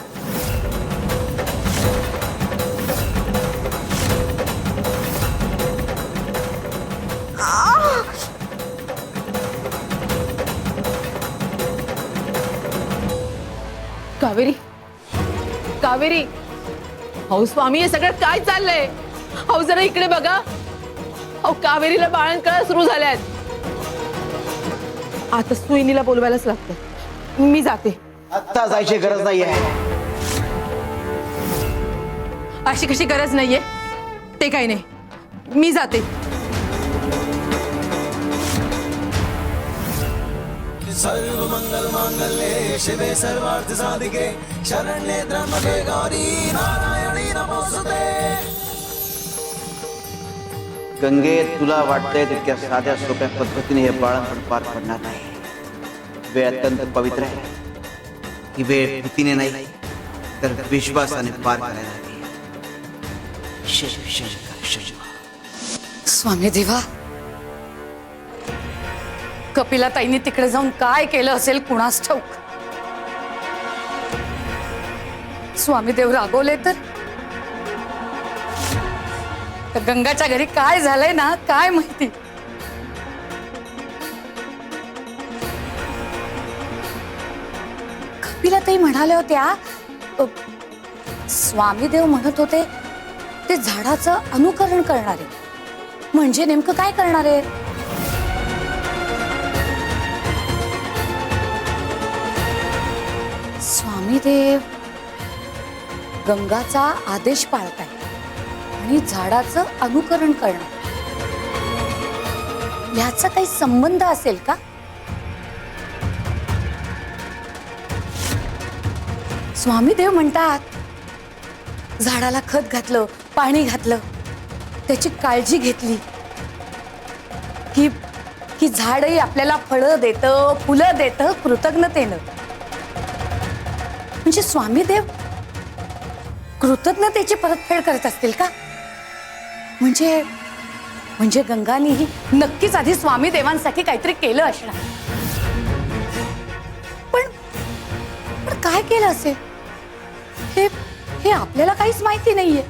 कावेरी, कावेरी, अहो स्वामी हे सगळं काय चाललंय? अहो जरा इकडे बघा. अहो कावेरीला बाळंतकळा सुरू झाल्यात. आता सुईनीला बोलवायलाच लागतं. मी जाते. आत्ता जायची गरज नाहीये. अशी कशी गरज नाहीये? ते काही नाही, मी जाते. सर्व मंगल मांगल्ये शिवे सर्वार्थ साधिके शरण्ये त्र्यंबके गौरी नारायणी नमोस्तुते. गंगे, तुला वाटतंय तितक्या साध्या सोप्या पद्धतीने हे बाळंतपण पार पडणार नाही. वेळ अत्यंत पवित्र आहे. ही वेळ भीतीने नाही तर विश्वासाने पार करायला हवी. शिव शंकर शिव. स्वामी देवा, कपिलाताईंनी तिकडे जाऊन काय केलं असेल कुणास ठाऊक. स्वामी देव रागवले तर गंगाच्या घरी काय झालंय ना काय माहिती. कपिलाताई म्हणाल्या होत्या स्वामी देव म्हणत होते ते झाडाचं अनुकरण करणारे. म्हणजे नेमकं काय करणारे? स्वामीदेव गंगाचा आदेश पाळताय आणि झाडाचं अनुकरण करणं याचा काही संबंध असेल का? स्वामीदेव म्हणतात झाडाला खत घातलं, पाणी घातलं, त्याची काळजी घेतली की झाडही आपल्याला फळं देतं, फुलं देतं कृतज्ञतेनं. म्हणजे स्वामीदेव कृतज्ञतेची परतफेड करत असतील का? म्हणजे गंगानीही नक्कीच आधी स्वामी देवांसाठी काहीतरी केलं असणार. पण काय केलं असेल हे आपल्याला काहीच माहिती नाहीये.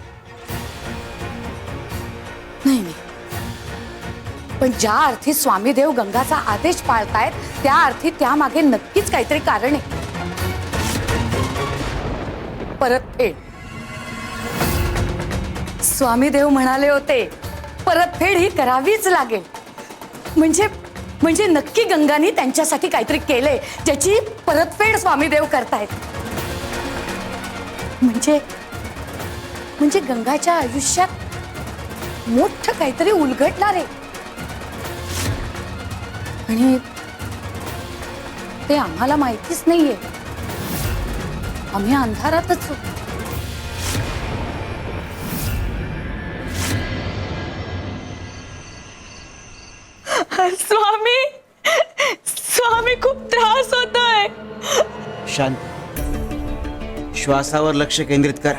नाही, पण ज्या अर्थी स्वामीदेव गंगाचा आदेश पाळतायत त्या अर्थी त्यामागे नक्कीच काहीतरी कारण आहे. परतफेड. स्वामीदेव म्हणाले होते परतफेड ही करावीच लागेल. म्हणजे नक्की गंगानी त्यांच्यासाठी काहीतरी केलंय ज्याची परतफेड स्वामीदेव करतायत. म्हणजे गंगाच्या आयुष्यात मोठं काहीतरी उलगडणार आहे आणि ते आम्हाला माहितीच नाहीये. आम्ही अंधारातच होतो. स्वामी खूप त्रास होतोय. शांत. श्वासावर लक्ष केंद्रित कर.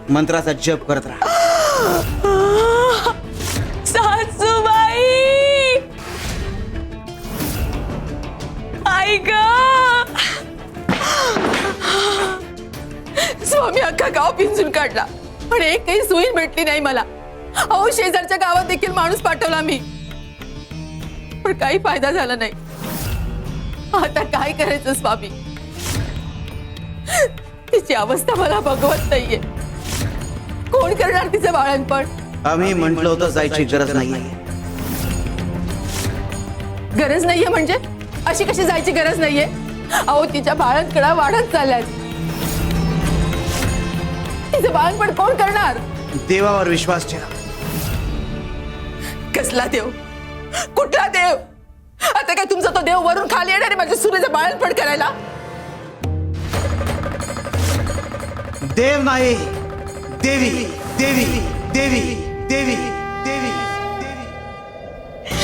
मंत्राचा जप करत राहा. सासूबाई, आई ग. स्वामी अख्खा गाव पिंजून काढला पण एकही सुई भेटली नाही मला. अहो शेजारच्या गावात देखील माणूस पाठवला मी पण काही फायदा झाला नाही. आता काय करायचं स्वामी? तिची अवस्था मला बघवत नाहीये. कोण करणार तिचं बाळणपण? आम्ही म्हटलं होतं जायची गरज नाहीये. गरज नाहीये म्हणजे अशी कशी जायची गरज नाहीये? अहो तिच्या बाळंतकडा वाढत चालल्यात. तिचं बाळणपण कोण करणार? देवावर विश्वास ठेवा. कसला देव? कुठला देव? आता काय तुमचा तो देव वरून खाली येणार आहे माझ्या सुनेचं बाळणपण करायला? देव नाही, देवी देवी देवी देवी देवी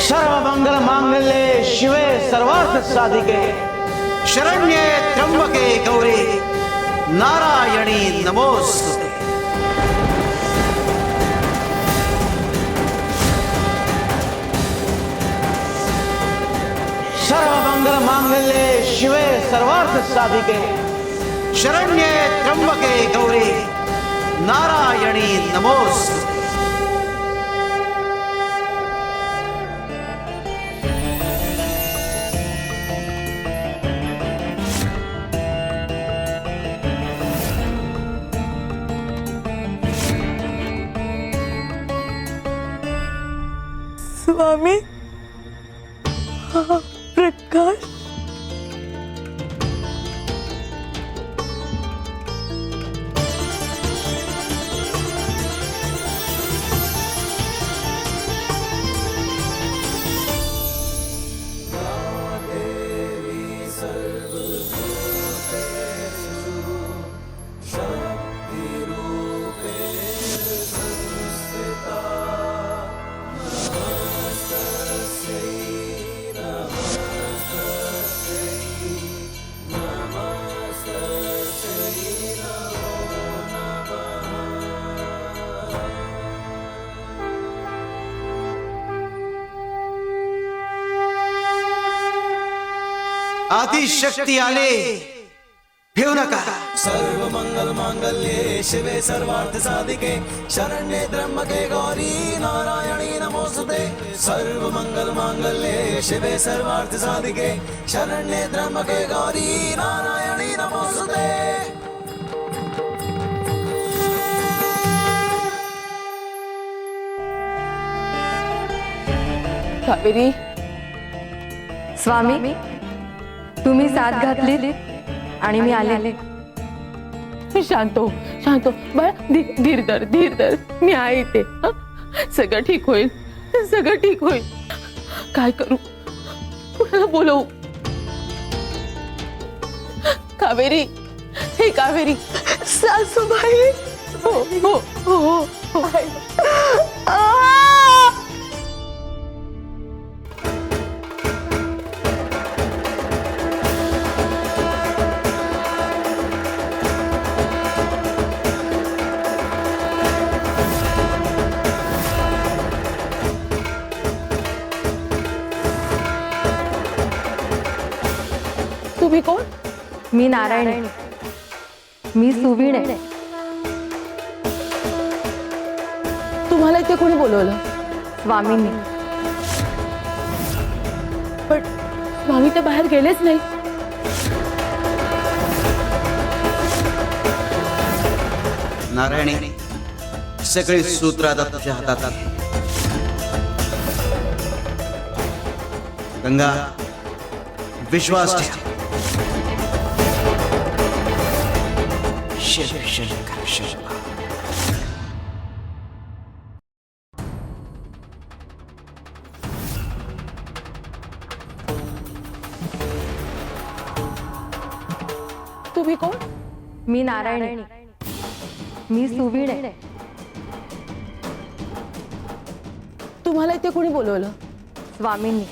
सर्व मंगल मांगल्ये शिवे सर्वार्थ साधिके शरण्ये त्र्यंबके गौरी नारायणी नमोस्तुते. सर्व मंगल मांगल्ये शिवे सर्वार्थ साधिके शरण्ये त्र्यंबके गौरी नारायणी नमोस्तुते. स्वामी हा प्रकाश आदिशक्ती आले, भिवू नका. सर्व मंगल मांगल्ये शिवे सर्वार्थ साधिके शरण्ये त्र्यंबके गौरी नारायणी नमोस्तुते. सर्व मंगल मांगल्ये शिवे सर्वार्थ साधिके शरण्ये त्र्यंबके गौरी नारायणी नमोस्तुते. कावेरी, स्वामी तुम्ही साथ घातली आणि मी आले. शांत हो, शांत हो बाळा. धीर धर, धीर धर. मी आहे इथे. हं? सगळं ठीक होईल, सगळं ठीक होईल. काय करू, कुणाला बोलवू? कावेरी, हे कावेरी. सासूबाई. हो हो हो हो. तुम्ही कोण? मी नारायणी. मी सुवीण आहे. तुम्हाला इथे कोणी बोलवलं? स्वामींनी. पण स्वामी तर बाहेर गेलेच नाही. नारायणी, सगळी सूत्र आता तुझ्या हातात. गंगा, विश्वास ठेव. शिव शंकर शिव. तुम्ही कोण? मी नारायणी. मी सुवीण आहे. तुम्हाला इथे कोणी बोलवलं? स्वामींनी.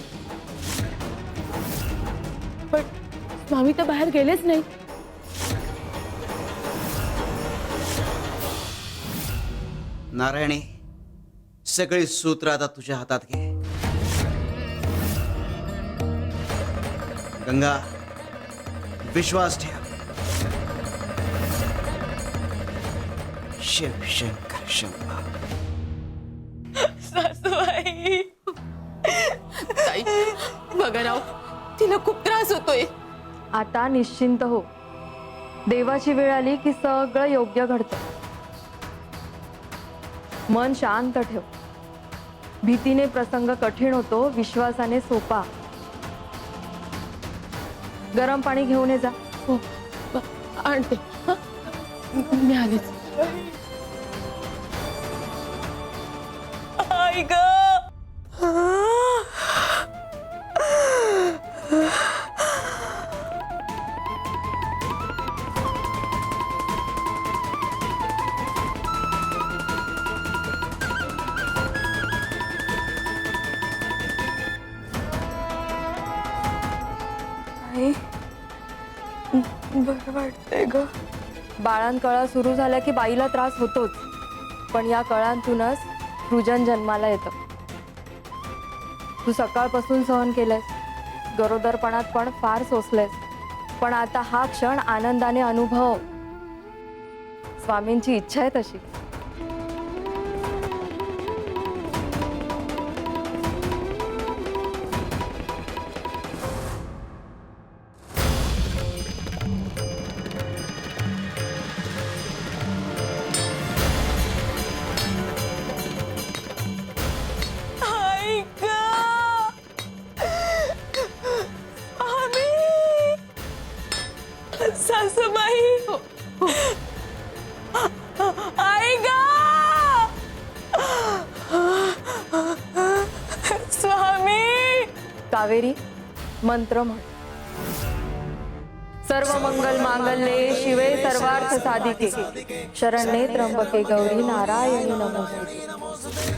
पण स्वामी तर बाहेर गेलेच नाही. नारायणी, सगळी सूत्र आता तुझ्या हातात घे. गंगा, विश्वास ठेव. शिव शंकर शिव. सासूबाई. ताई, बघा राव, तिला खूप त्रास होतोय. आता निश्चिंत हो. देवाची वेळ आली की सगळं योग्य घडतं. मन शांत ठेव. भीतीने प्रसंग कठीण होतो, विश्वासाने सोपा. गरम पाणी घेऊन ये जा. हो, आणते. हं? मी आलेच. आई ग. आई बरं वाटतंय ग. बाळांकळा सुरू झाल्या की बाईला त्रास होतोच, पण या कळांतूनच सृजन जन्माला येतं. तू सकाळपासून सहन केलंयस, गरोदरपणात पण फार सोसलेस, पण आता हा क्षण आनंदाने अनुभव. स्वामींची इच्छा आहे तशी. सासूबाई आई ग स्वामी. कावेरी मंत्र म्हण. सर्व मंगल मांगल्ये शिवे सर्वार्थ साधिके शरण्ये त्र्यंबके गौरी नारायणी नमोस्तुते.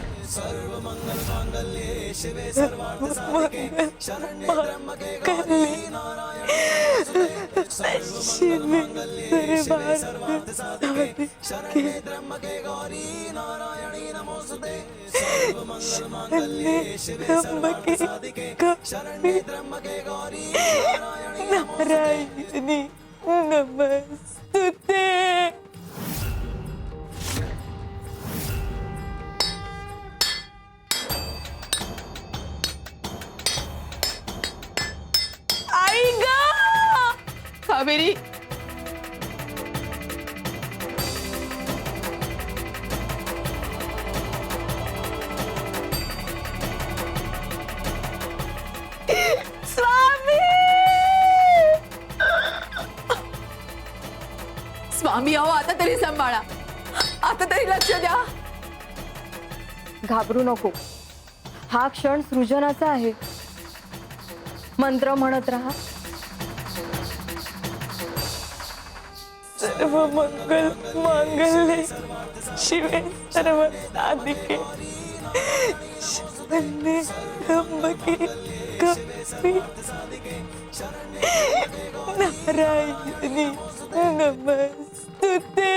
नारायणी नमस्तुते. आई ग कावेरी, स्वामी. स्वामी अहो आता तरी सांभाळा, आता तरी लक्ष द्या. घाबरू नको, हा क्षण सृजनाचा आहे. मंत्र म्हणत राहा. सर्व मंगल मांगल्ये शिवे सर्व साधिके शरण्ये त्र्यंबके गौरी नारायणी नमस्तुते.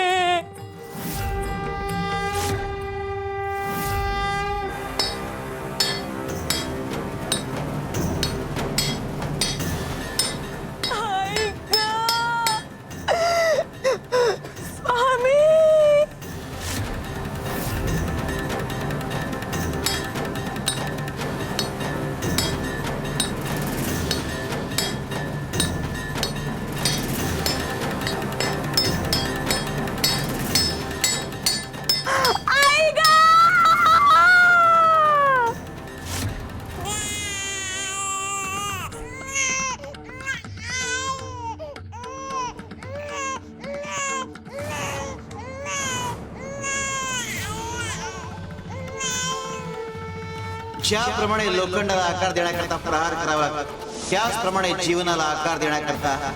ज्याप्रमाणे लोखंडाला आकार देण्याकरता प्रहार करावा लागतो, त्याचप्रमाणे जीवनाला आकार देण्याकरता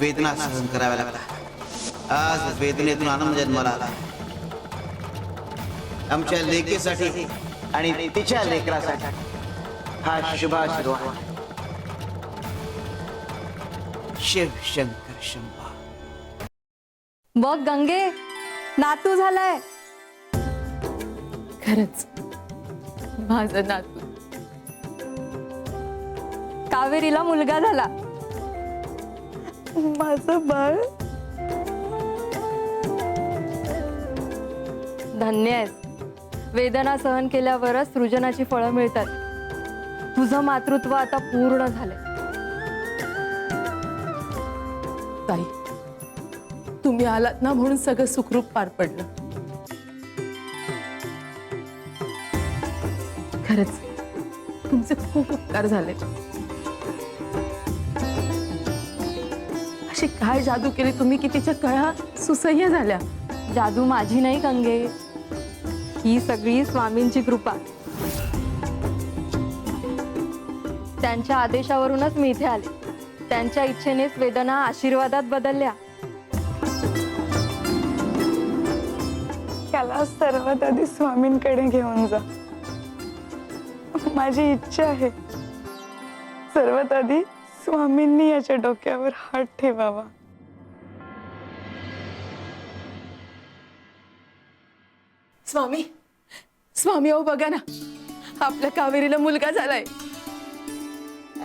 वेदना सहन कराव्या लागतात. आज वेदनेतून आनंद जन्माला आला. आमच्या लेकीसाठी आणि तिच्या लेकरासाठी हा शुभाशीर्वाद. शिव शंकर शंभा. बघ गंगे, नातू झालाय. खरंच माझं नातू. कावेरीला मुलगा झाला. माझं बाळ धन्य आहेस. वेदना सहन केल्यावरच सृजनाची फळं मिळतात. तुझं मातृत्व आता पूर्ण झालंय. ताई, तुम्ही आलात ना म्हणून सगळं सुखरूप पार पडलं. खरंच तुमचे खूप उपकार झाले. अशी काय जादू केली तुम्ही की तिच्या कळा सुसह्य झाल्या. जादू माझी नाही गंगे, ही सगळी स्वामींची कृपा. त्यांच्या आदेशावरूनच मी इथे आले. त्यांच्या इच्छेनेच वेदना आशीर्वादात बदलल्या. त्याला सर्वात आधी स्वामींकडे घेऊन जा. माझी इच्छा आहे सर्वात आधी स्वामींनी याच्या डोक्यावर हात ठेवावा. स्वामी स्वामी अहो बघा ना, आपल्या कावेरीला मुलगा झालाय.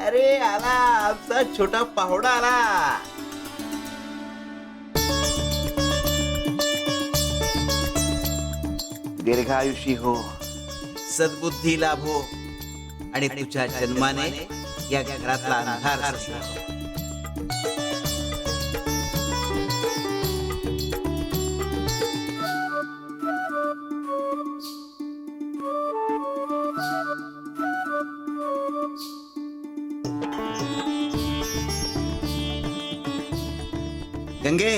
अरे आला आमचा छोटा पाहुणा आला. दीर्घायुषी हो, सद्बुद्धी लाभो आणि तुझ्या जन्माने या घरातला अंधार संपो. गंगे,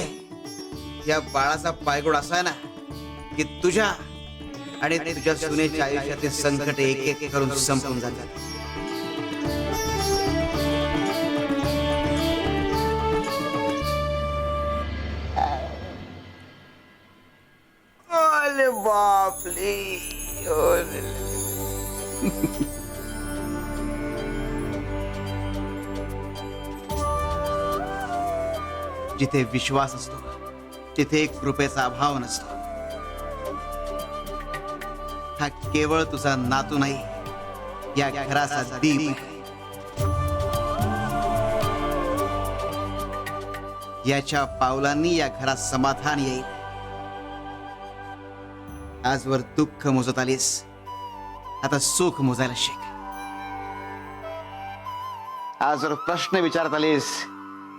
या बाळाचा पायगुण असा आहे ना की तुझ्या आणि तुझ्या सुनेच्या आयुष्यातील संकट एक एक करून संपून जातात. अरे बापले, जिथे विश्वास असतो तिथे कृपेचा अभाव नसतो. हा केवळ तुझा नातू नाही, या घराचा दीप आहे. याच्या पावलांनी या घरात समाधान येईल. आजवर दुःख मोजत आलीस, आता सुख मोजायला शिक. आजवर प्रश्न विचारत आलीस,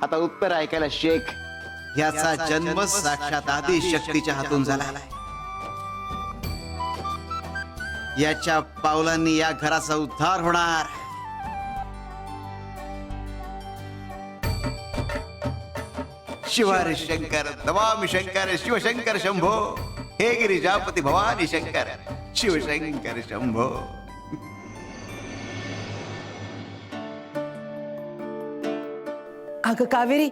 आता उत्तर ऐकायला शिक. याचा जन्म साक्षात आदी शक्तीच्या हातून झाला. याच्या पावलांनी या घराचा उद्धार होणार. शिवारे शंकर, नमामि शंकर, शिवशंकर शंभो. हे गिरिजापती भवानी शंकर, शिवशंकर शंभो. अगं कावेरी,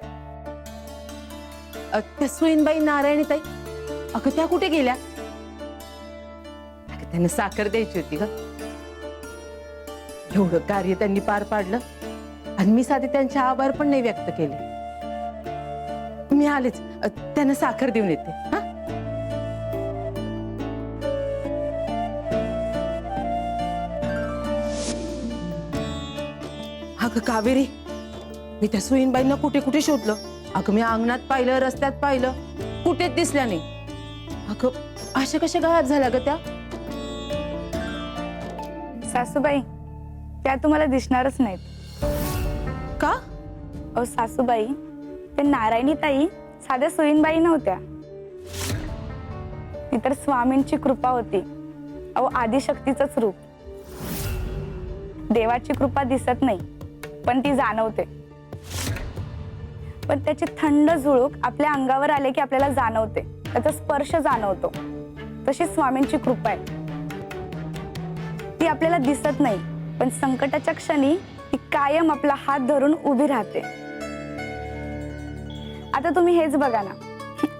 त्या सुईनबाई नारायणी ताई, अगं त्या कुठे गेल्या? अगं त्यांना साखर द्यायची होती ग. एवढं कार्य त्यांनी पार पाडलं आणि मी साधे त्यांचे आभार पण नाही व्यक्त केले. मी आलेच, त्यांना साखर देऊन येते. हा, अगं कावेरी, मी त्या सुईनबाईंना कुठे कुठे शोधलं. अगं मी अंगणात पाहिलं, रस्त्यात पाहिलं, कुठेच दिसल्या नाही. अगं अशा कशा गायब झाल्या ग त्या? सासूबाई, त्या तुम्हाला दिसणारच नाहीत. का? अहो सासूबाई, ते नारायणी ताई साध्या सुईनबाई नव्हत्या. ती तर स्वामींची कृपा होती. अहो आदिशक्तीचंच रूप. देवाची कृपा दिसत नाही, पण ती जाणवते. पण त्याची थंड झुळूक आपल्या अंगावर आले की आपल्याला जाणवते, त्याचा स्पर्श जाणवतो. तशी स्वामींची कृपा आहे. ती आपल्याला दिसत नाही, पण संकटाच्या क्षणी ती कायम आपला हात धरून उभी राहते. आता तुम्ही हेच बघा ना,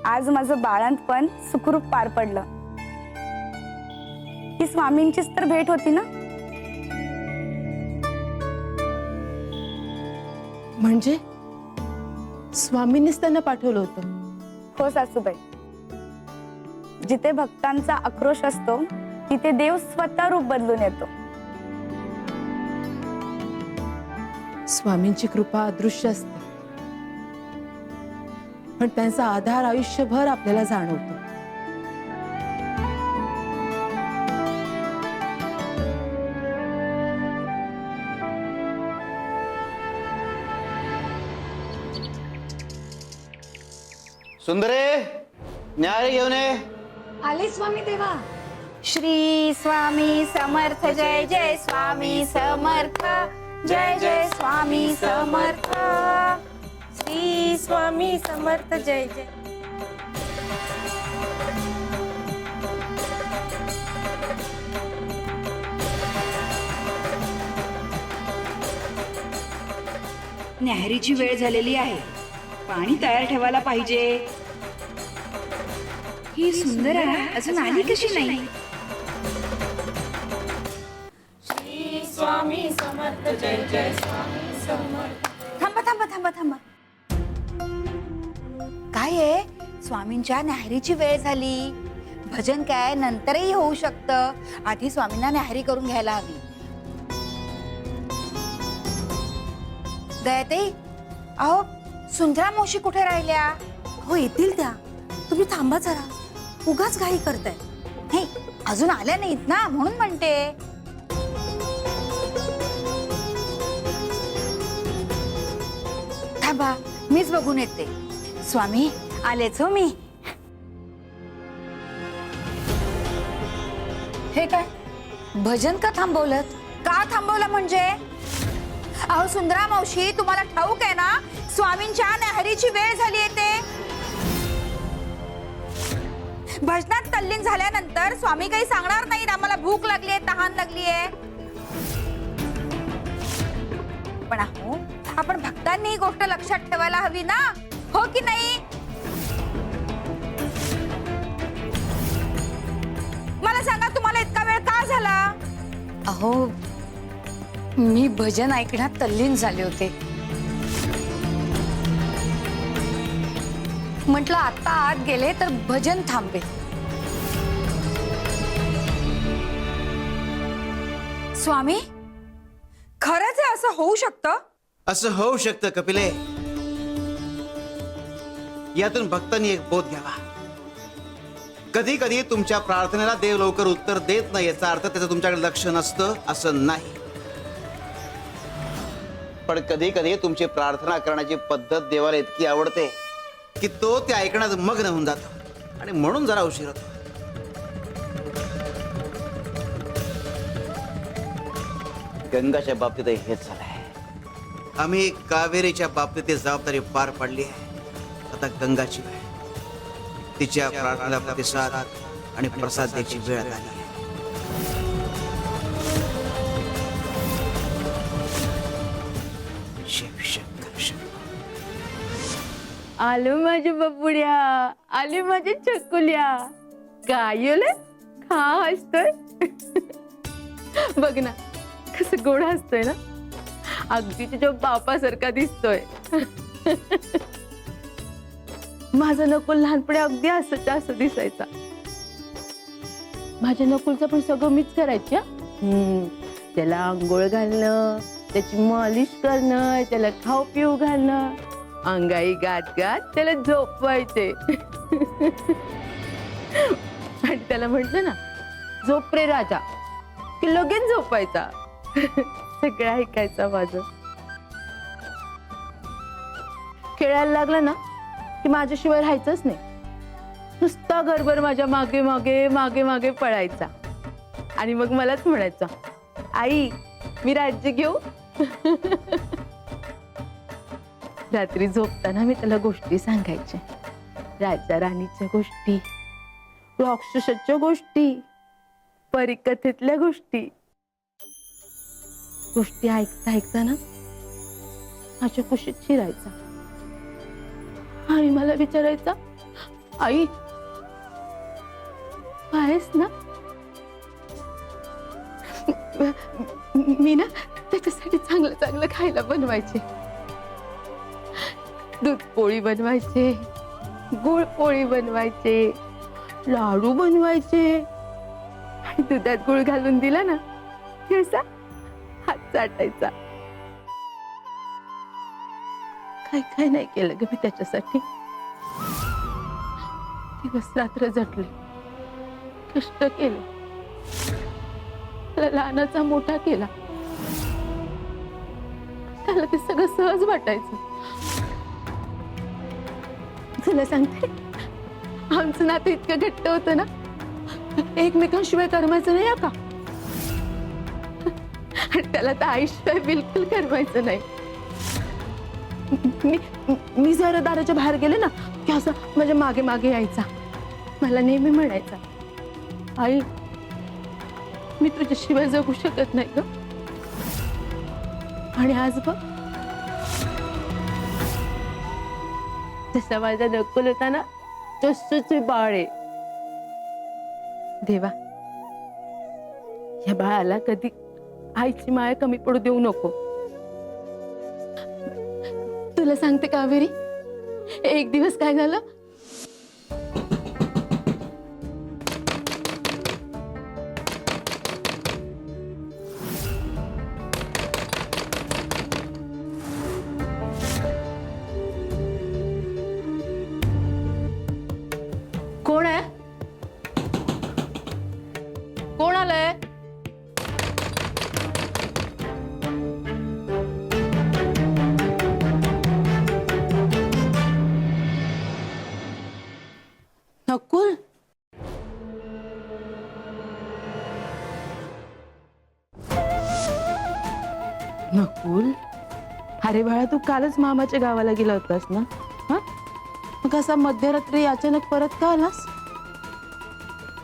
आज माझं बाळंतपण सुखरूप पार पडलं. ही स्वामींचीच तर भेट होती ना. म्हणजे स्वामींनीच त्यांना पाठवलं होतं? हो सासूबाई, जिथे भक्तांचा आक्रोश असतो तिथे देव स्वतः रूप बदलून येतो. स्वामींची कृपा अदृश्य असते, पण त्यांचा आधार आयुष्यभर आपल्याला जाणवतो. सुंदरे, न्याय घेऊन ये. आले स्वामी देवा. श्री स्वामी समर्थ, जय जय स्वामी समर्थ, जय जय स्वामी समर्थ. श्री स्वामी समर्थ, जय जय. न्याहारीची वेळ झालेली आहे. पाणी तयार ठेवायला पाहिजे. ही सुंदर अजून आली कशी नाही? श्री स्वामी समर्थ, जय जय स्वामी समर्थ. थांबा थांबा थांबा. काय आहे, स्वामींच्या न्याहारीची वेळ झाली. भजन काय नंतरही होऊ शकतं. आधी स्वामींना न्याहारी करून घ्यायला हवी. दयाताई, अहो सुंदरा मावशी कुठे राहिल्या? हो येतील त्या. तुम्ही थांबा जरा, उगाच घाई करताय. नाही अजून आल्या नाहीत ना, म्हणून म्हणते. थांबा, मीच बघून येते. स्वामी आलेच हो मी. हे काय भजन का थांबवलं? का थांबवलं म्हणजे? अहो सुंदरा मावशी, तुम्हाला ठाऊक आहे ना, स्वामींच्या न्याहारीची वेळ झाली येते. भजनात तल्लीन झाल्यानंतर स्वामी काही सांगणार नाही ना, मला भूक लागलीये, तहान लागलीये. पण अहो, आपण भक्तांनी ही गोष्ट लक्षात ठेवायला हवी ना, हो की नाही? मला सांगा, तुम्हाला इतका वेळ का झाला? अहो मी भजन ऐकण्यात तल्लीन झाले होते. म्हटलं आता आत गेले तर भजन थांबे. स्वामी, खरंच हे असं होऊ शकतं? असं होऊ शकतं कपिले. यातून भक्तांनी एक बोध घ्यावा. कधी कधी तुमच्या प्रार्थनेला देव लवकर उत्तर देत नाही याचा अर्थ त्याचं तुमच्याकडे लक्ष नसतं असं नाही. पण कधी कधी तुमची प्रार्थना करण्याची पद्धत देवाला इतकी आवडते की तो ते ऐकण्यात मग्न होऊन जातो आणि म्हणून जरा उशीर होतो. गंगाच्या बाबतीत हेच झालंय. आम्ही कावेरीच्या बाबतीत ती जबाबदारी पार पाडली आहे. आता गंगाची वेळ, तिच्या प्रार्थनेला प्रतिसाद आणि प्रसाद द्यायची वेळ आली आहे. शिव शंकर शंकर. आलो माझ्या बबुड्या, आले माझ्या चकुल्या. काय आलं? खा हसतोय. बघ ना कसं गोड हसतोय ना, अगदी तुझ्या बापासारखा दिसतोय. माझा नकुल लहानपणी अगदी असं दिसायचा. माझ्या नकुलचं पण सगळं मीच करायची. त्याला आंघोळ घालणं, त्याची मालिश करणं, त्याला खाऊ पिऊ घालणं, अंगाई गात गात त्याला झोपवायचे. आणि त्याला म्हटलं ना, झोप रे राजा, की लगेच झोपायचा. सगळं ऐकायचा माझं. खेळायला लागला ना की माझ्याशिवाय राहायचंच नाही. नुसता घरभर माझ्या मागे मागे मागे मागे पळायचा. आणि मग मलाच म्हणायचा, आई मी राज्य घेऊ. रात्री झोपताना मी त्याला गोष्टी सांगायचे. राजा राणीच्या गोष्टी, राक्षसाच्या गोष्टी, परीकथेतल्या गोष्टी. गोष्टी ऐकता ऐकता ना माझ्या कुशीत शिरायचा आणि मला विचारायचा, आई आहेस ना? मी ना त्याच्यासाठी चांगलं चांगलं खायला बनवायचे. दूध पोळी बनवायचे, गुळ पोळी बनवायचे, लाडू बनवायचे. आणि दुधात गुळ घालून दिला ना की असा हात चाटायचा. काय काय नाही केलं ग मी त्याच्यासाठी. दिवस रात्र झटले, कष्ट केले, त्याला लहानाचा मोठा केला. त्याला ते सगळं सहज वाटायचं. तुला सांगते, आमचं नातं इतकं घट्ट होतं ना, एकमेकांशिवाय करमायचं नाही का. आणि त्याला तर आईशिवाय बिलकुल करमायचं नाही. मी जरा दाराच्या बाहेर गेले ना की असं माझ्या मागे मागे यायचा. मला नेहमी म्हणायचा, आई मी तुझ्याशिवाय जगू शकत नाही ग. आणि आज बघ, जसा माझा नकुल होता ना तसंच बाळ आहे. देवा, या बाळाला कधी आईची माया कमी पडू देऊ नको. तुला सांगते कावेरी, एक दिवस काय झालं, कोण आहे, कोण आलंय? नकुल, नकुल, अरे बाळा, तू कालच मामाच्या गावाला गेला होतास ना? हा, मग असा मध्यरात्री अचानक परत का आलास?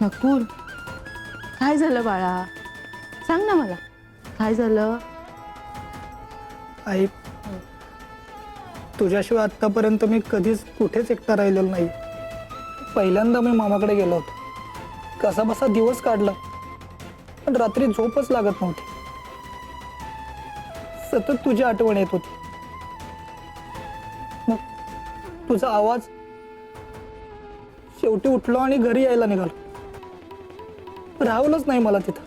नकुल, काय झालं बाळा, सांग ना मला, काय झालं? आई, तुझ्याशिवाय आतापर्यंत मी कधीच कुठेच एकटा राहिलेलो नाही. पहिल्यांदा मी मामाकडे गेलो होतो. कसा बसा दिवस काढला, पण रात्री झोपच लागत नव्हती. सतत तुझी आठवण येत होती. मग तुझा आवाज, शेवटी उठलो आणि घरी यायला निघालो. राहवलंच नाही मला तिथं.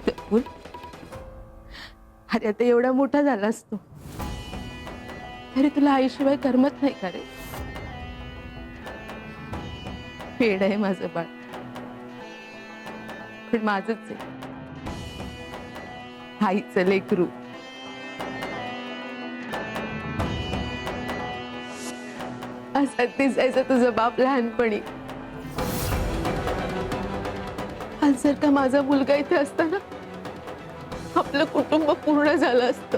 नकुल, अरे आता एवढा मोठा झालास तू, तरी तुला आईशिवाय करमत नाही का रे? पेड आहे माझं बाळ, पण माझंच आहे, आईचं लेकरू. असा दिसायचा तुझा बाप लहानपणी. आज जर का माझा मुलगा इथे असता ना, आपलं कुटुंब पूर्ण झालं असतं.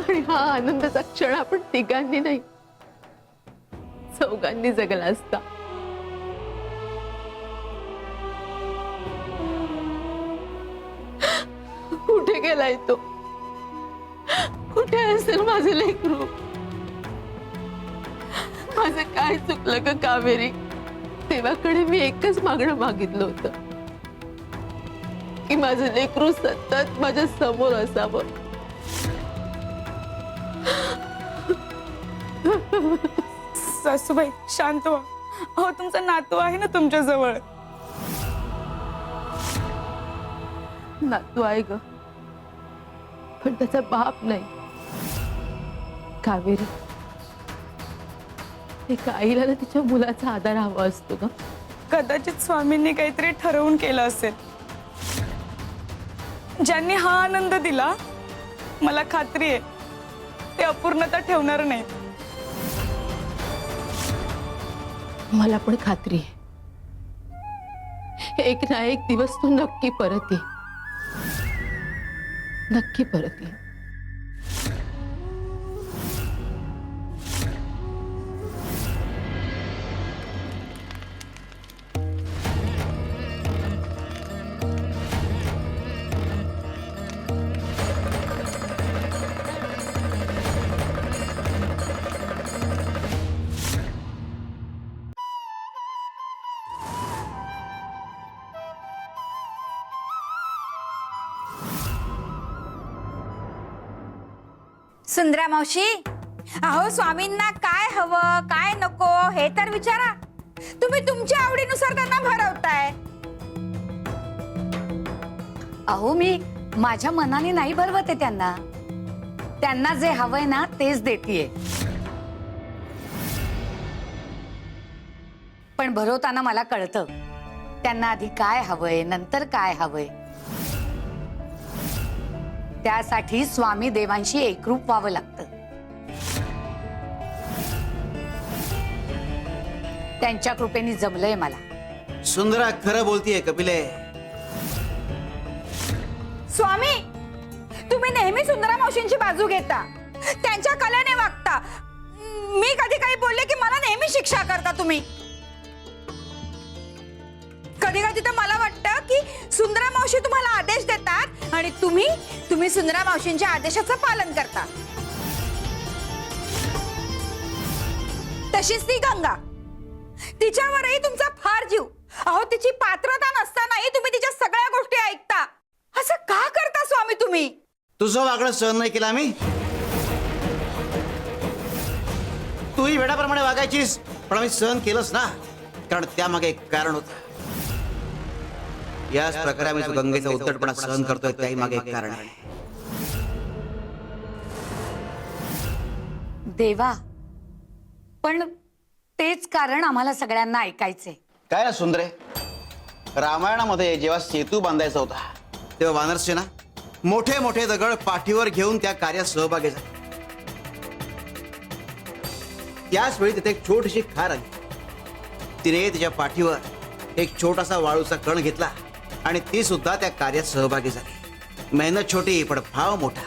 आणि हा आनंदाचा क्षण आपण तिघांनी नाही, चौघांनी जगला असता. कुठे गेलाय तो? कुठे असेल माझं लेकरू? माझं काय चुकलं ग कावेरी? देवाकडे मी एकच मागणं मागितलं होतं की माझं लेकरू सतत माझ्या समोर असावं. सासूबाई शांत व्हा. अहो, तुमचा नातू आहे ना तुमच्या जवळ. नातू आहे ग, पण त्याचा बाप नाही. कावेरी, एका आईला ना तिच्या मुलाचा आधार हवा असतो ग. कदाचित स्वामींनी काहीतरी ठरवून केलं असेल. ज्यांनी हा आनंद दिला, मला खात्री आहे ते अपूर्णता ठेवणार नाहीत. मला पण खात्री आहे, एक ना एक दिवस तू नक्की परत ये, नक्की परत ये. सुंदरा मावशी, अहो स्वामींना काय हवं काय नको हे तर विचारा. तुम्ही तुमच्या आवडीनुसार त्यांना भरवताय. अहो, मी माझ्या मनाने नाही भरवते त्यांना. त्यांना जे हवंय ना तेच देतीये. पण भरवताना मला कळतं त्यांना आधी काय हवंय, नंतर काय हवंय. त्यासाठी स्वामी देवांशी एकरूप व्हावं लागतं. त्यांच्या कृपेने जमलंय मला. सुंदरा खरं बोलतीये कपिले. स्वामी, तुम्ही नेहमी सुंदरा मावशींची बाजू घेता, त्यांच्या कलेने वागता. मी कधी काही बोलले की मला नेहमी शिक्षा करता तुम्ही. कधी कधी तर मला वाटतं की सुंदरा मावशी तुम्हाला आदेश देतात आणि तुम्ही सुंदरा मावशींच्या आदेशाचं पालन करता. तशीच ती गंगा, तिच्यावरही तुमचा फार जीव. अहो, तिची पात्रता नसतानाही तुम्ही तिच्या सगळ्या गोष्टी ऐकता. असं का करता स्वामी तुम्ही? तुझं वागणं सहन नाही केलं आम्ही. तूही वेळाप्रमाणे वागायचीस, पण आम्ही सहन केलंच ना, कारण त्यामागे एक कारण होतं. याच प्रकारे आम्ही जो गंगेचा उद्धटपणा सहन करतोय त्याही मागे एक कारण आहे. देवा, पण तेच कारण आम्हाला सगळ्यांना ऐकायचंय. काय ना सुंदरे, रामायणामध्ये जेव्हा सेतू बांधायचा होता तेव्हा वानरसेना मोठे मोठे दगड पाठीवर घेऊन त्या कार्यात सहभागी झाले. त्याच वेळी तिथे एक छोटीशी खार आली. तिने तिच्या पाठीवर एक छोटासा वाळूचा कण घेतला आणि ती सुद्धा त्या कार्यात सहभागी झाली. मेहनत छोटी पण भाव मोठा,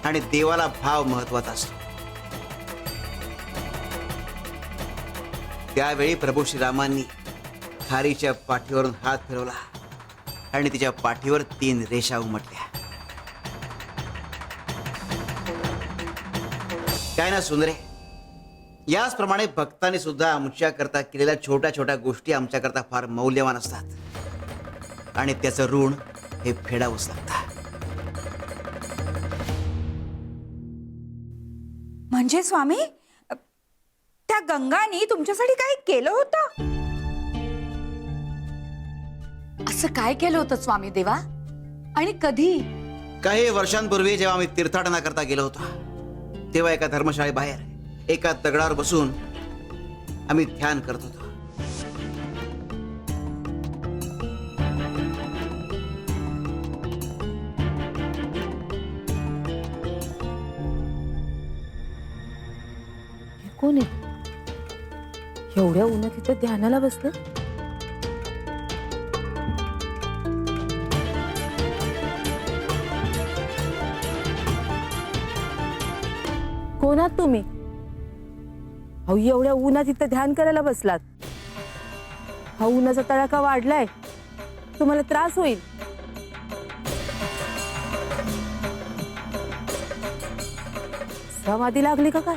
आणि देवाला भाव महत्वाचा असतो. त्यावेळी प्रभू श्रीरामांनी खारीच्या पाठीवरून हात फिरवला आणि तिच्या पाठीवर 3 रेषा उमटल्या. काय ना सुंदरे, याचप्रमाणे भक्तांनी सुद्धा आमच्या करता केलेल्या छोट्या छोट्या गोष्टी आमच्या करता फार मौल्यवान असतात, आणि त्याचं ऋण हे फेडावंच लागतं. म्हणजे स्वामी, त्या गंगानी तुमच्यासाठी काही केलं होतं? असं काय केलं होतं स्वामी देवा, आणि कधी? काही वर्षांपूर्वी जेव्हा आम्ही तीर्थाटना करता गेलो होतो तेव्हा एका धर्मशाळेबाहेर एका दगडावर बसून आम्ही ध्यान करत होतो. कोण आहे? एवढ्या उन्हात इथं ध्यानाला बसलं? कोण आहात तुम्ही? अहो, एवढ्या उन्हात इथं ध्यान करायला बसलात? हा उन्हाचा तडाखा वाढलाय, तुम्हाला त्रास होईल. समाधी लागली का काय?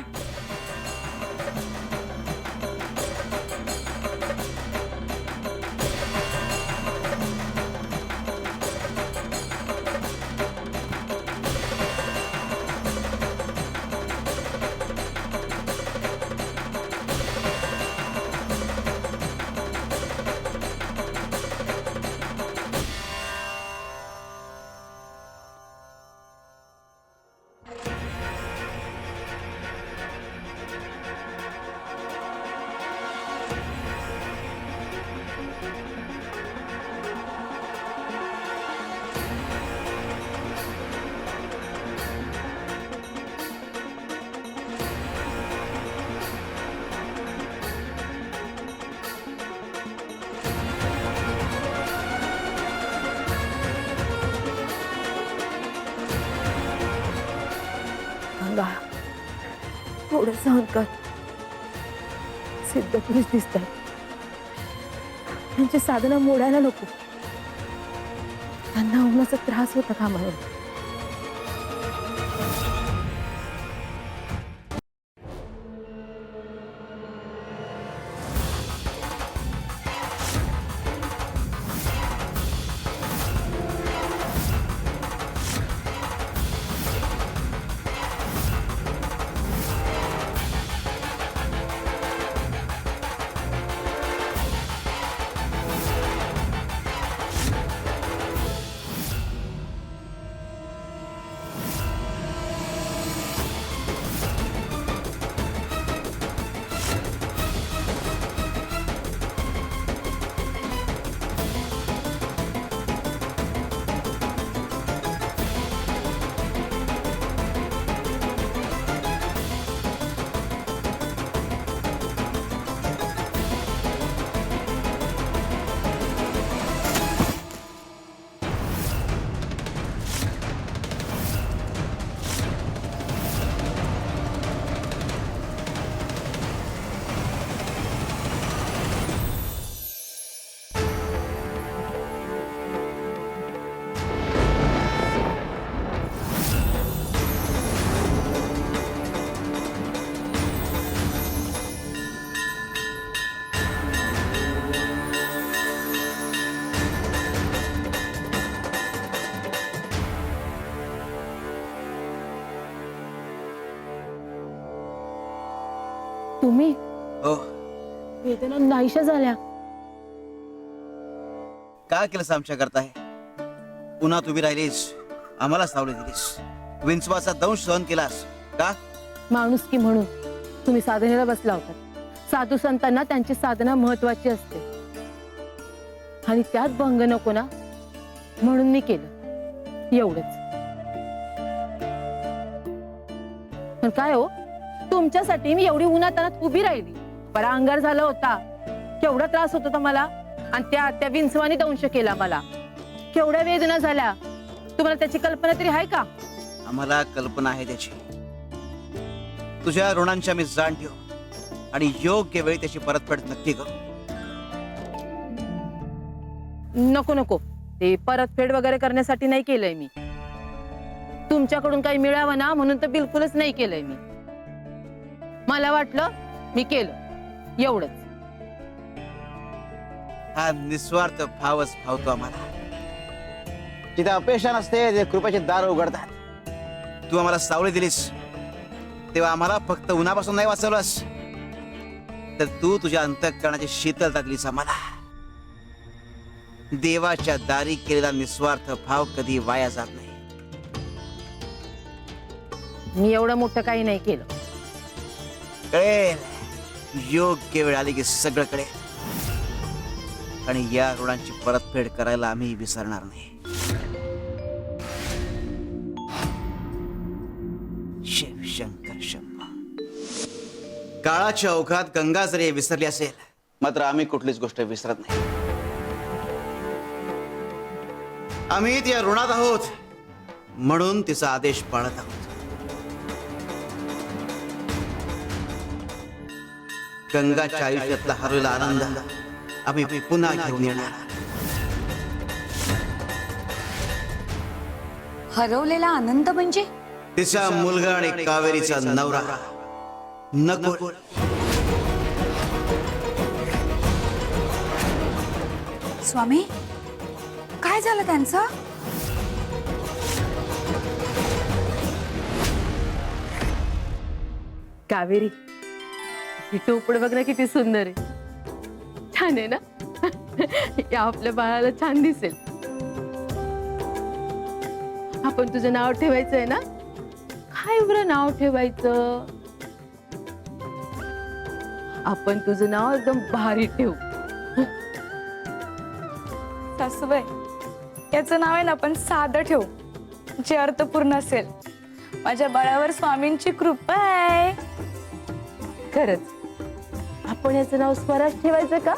गंगा, थोडं सहन कर. सिद्ध पुरुष दिसतात, त्यांची साधना मोडायला नको. त्यांना उन्हाचा त्रास होता कामावर. तुम्ही हो. वेदना नाहीशा झाल्या. काय केलंस आमच्या करता हे? उन्हात उभी राहिलीस, आम्हाला सावली दिलीस, विंचवाचा दंश सहन केलास का? माणुसकी म्हणून तुम्ही साधनेला बसला होता. साधू संतांना त्यांची साधना महत्वाची असते आणि त्यात भंग नको ना, म्हणून मी केलं एवढंच. पण काय हो, तुमच्यासाठी मी एवढी उन्हातानात उभी राहिली, बरा अंगार झाला होता, केवढा त्रास होत होता मला, आणि त्या विंचवाने दंश केला मला, केवढ्या वेदना झाल्या. तुम्हाला त्याची कल्पना तरी आहे का? आम्हाला कल्पना आहे त्याची. तुझ्या ऋणांची आम्ही जाण ठेवू आणि योग्य वेळी त्याची परतफेड नक्की करू. नको नको, ते परतफेड वगैरे करण्यासाठी नाही केलंय मी. तुमच्याकडून काही मिळावं ना म्हणून तर बिलकुलच नाही केलंय मी. मला वाटलं मी केलं एवढंच. हा निस्वार्थ भावच भावतो आम्हाला. जिथे अपेक्षा नसते ते कृपेचे दार उघडतात. तू आम्हाला सावली दिलीस तेव्हा आम्हाला फक्त उन्हापासून नाही वाचवलंस, तर तू तुझ्या अंतःकरणाची शीतलता दिलीस आम्हाला. देवाच्या दारी केलेला निस्वार्थ भाव कधी वाया जात नाही. मी एवढं मोठं काही नाही केलं. कळेल, योग्य वेळ आली की सगळं कळेल. आणि या ऋणांची परतफेड करायला आम्ही विसरणार नाही. शिव शंकर शंभो. काळाच्या ओघात गंगा जरी विसरली असेल, मात्र आम्ही कुठलीच गोष्ट विसरत नाही. आम्ही त्या ऋणात आहोत म्हणून तिचा आदेश पाळत आहोत. गंगाच्या आयुष्यातला हरवलेला आनंद आम्ही पुन्हा घेऊन येणार. हरवलेला आनंद म्हणजे? तिचा मुलगा आणि कावेरीचा नवरा नकुल. स्वामी, काय झालं त्यांचं? कावेरी, ही टोपड बघ ना किती सुंदर आहे. छान आहे ना? या आपल्या बाळाला छान दिसेल. आपण तुझं नाव ठेवायचं आहे ना? काय बरं नाव ठेवायचं? आपण तुझं नाव एकदम भारी ठेवू. सासूबाई, याचं नाव आहे ना आपण साधं ठेवू, जे अर्थपूर्ण असेल. माझ्या बाळावर स्वामींची कृपा आहे. खरंच आपण याचं नाव स्वराज ठेवायचं का?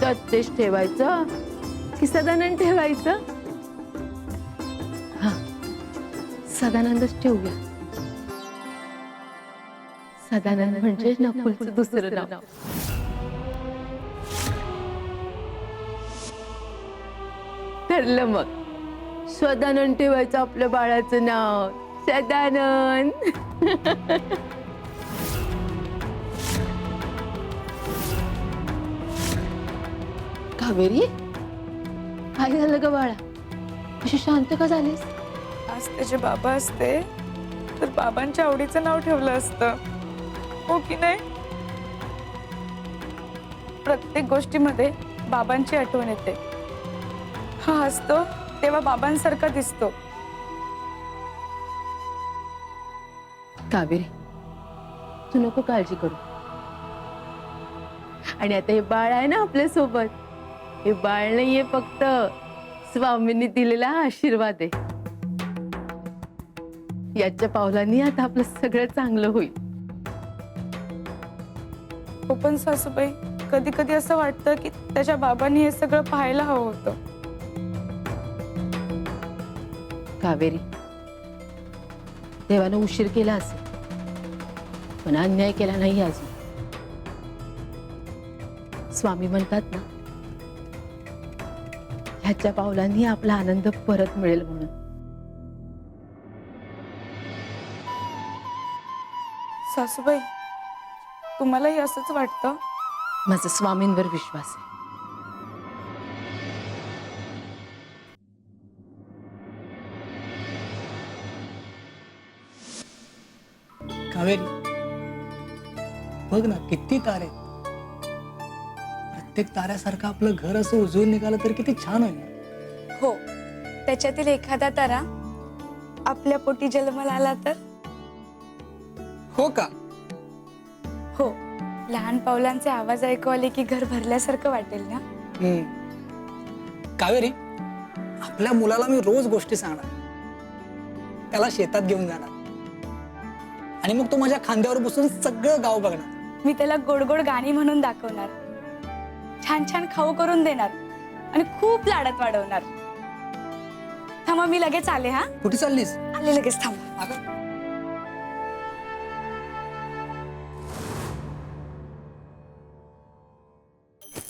दत्तेश ठेवायचं की सदानंद ठेवायचं? हा, सदानंदच ठेवूया. सदानंद म्हणजे नकुलचं दुसरं नाव. ठरलं मग, सदानंद ठेवायचं आपल्या बाळाचं नाव. सदानंद. कावेरी, काय झालं ग बाळा? अशी शांत का झालीस? आज त्याचे बाबा असते तर बाबांच्या आवडीचं नाव ठेवलं असतं, हो की नाही? प्रत्येक गोष्टीमध्ये बाबांची आठवण येते. हा हसतो तेव्हा बाबांसारखा दिसतो. कावेरी, तू नको काळजी करू. आणि आता हे बाळ आहे ना आपल्या सोबत, हे बाळ नाहीये, फक्त स्वामींनी दिलेला आशीर्वाद आहे. याच्या पावलांनी आता आपलं सगळं चांगलं होईल. हो, पण सासूबाई, कधी कधी असं वाटतं की त्याच्या बाबांनी हे सगळं पाहायला हवं होतं. कावेरी, देवानं उशीर केला असेल, पण अन्याय केला नाही अजून. स्वामी म्हणतात ना, ह्याच्या पावलांनी आपला आनंद परत मिळेल म्हणून. सासूबाई, तुम्हालाही असंच वाटतं? माझा स्वामींवर विश्वास आहे. कावेरी, बघ ना किती तारे आहेत. प्रत्येक ताऱ्यासारखं आपलं घर असं उजळून निघालं तर किती छान होईल ना. हो, त्याच्यातील एखादा तारा आपल्या पोटी जन्माला आला तर? हो का? हो, लहान पावलांचे आवाज ऐकू आले की घर भरल्यासारखं वाटेल ना. कावेरी, आपल्या मुलाला मी रोज गोष्टी सांगणार, त्याला शेतात घेऊन जाणार आणि मग तो माझ्या खांद्यावर बसून सगळं गाव बघणार. मी त्याला गोड गोड गाणी म्हणून दाखवणार, छान छान खाऊ करून देणार आणि खूप लाडात वाढवणार. थांबा, मी लगेच आले. हा, कुठे चाललीस? आले लगेच. थांबा. अगं,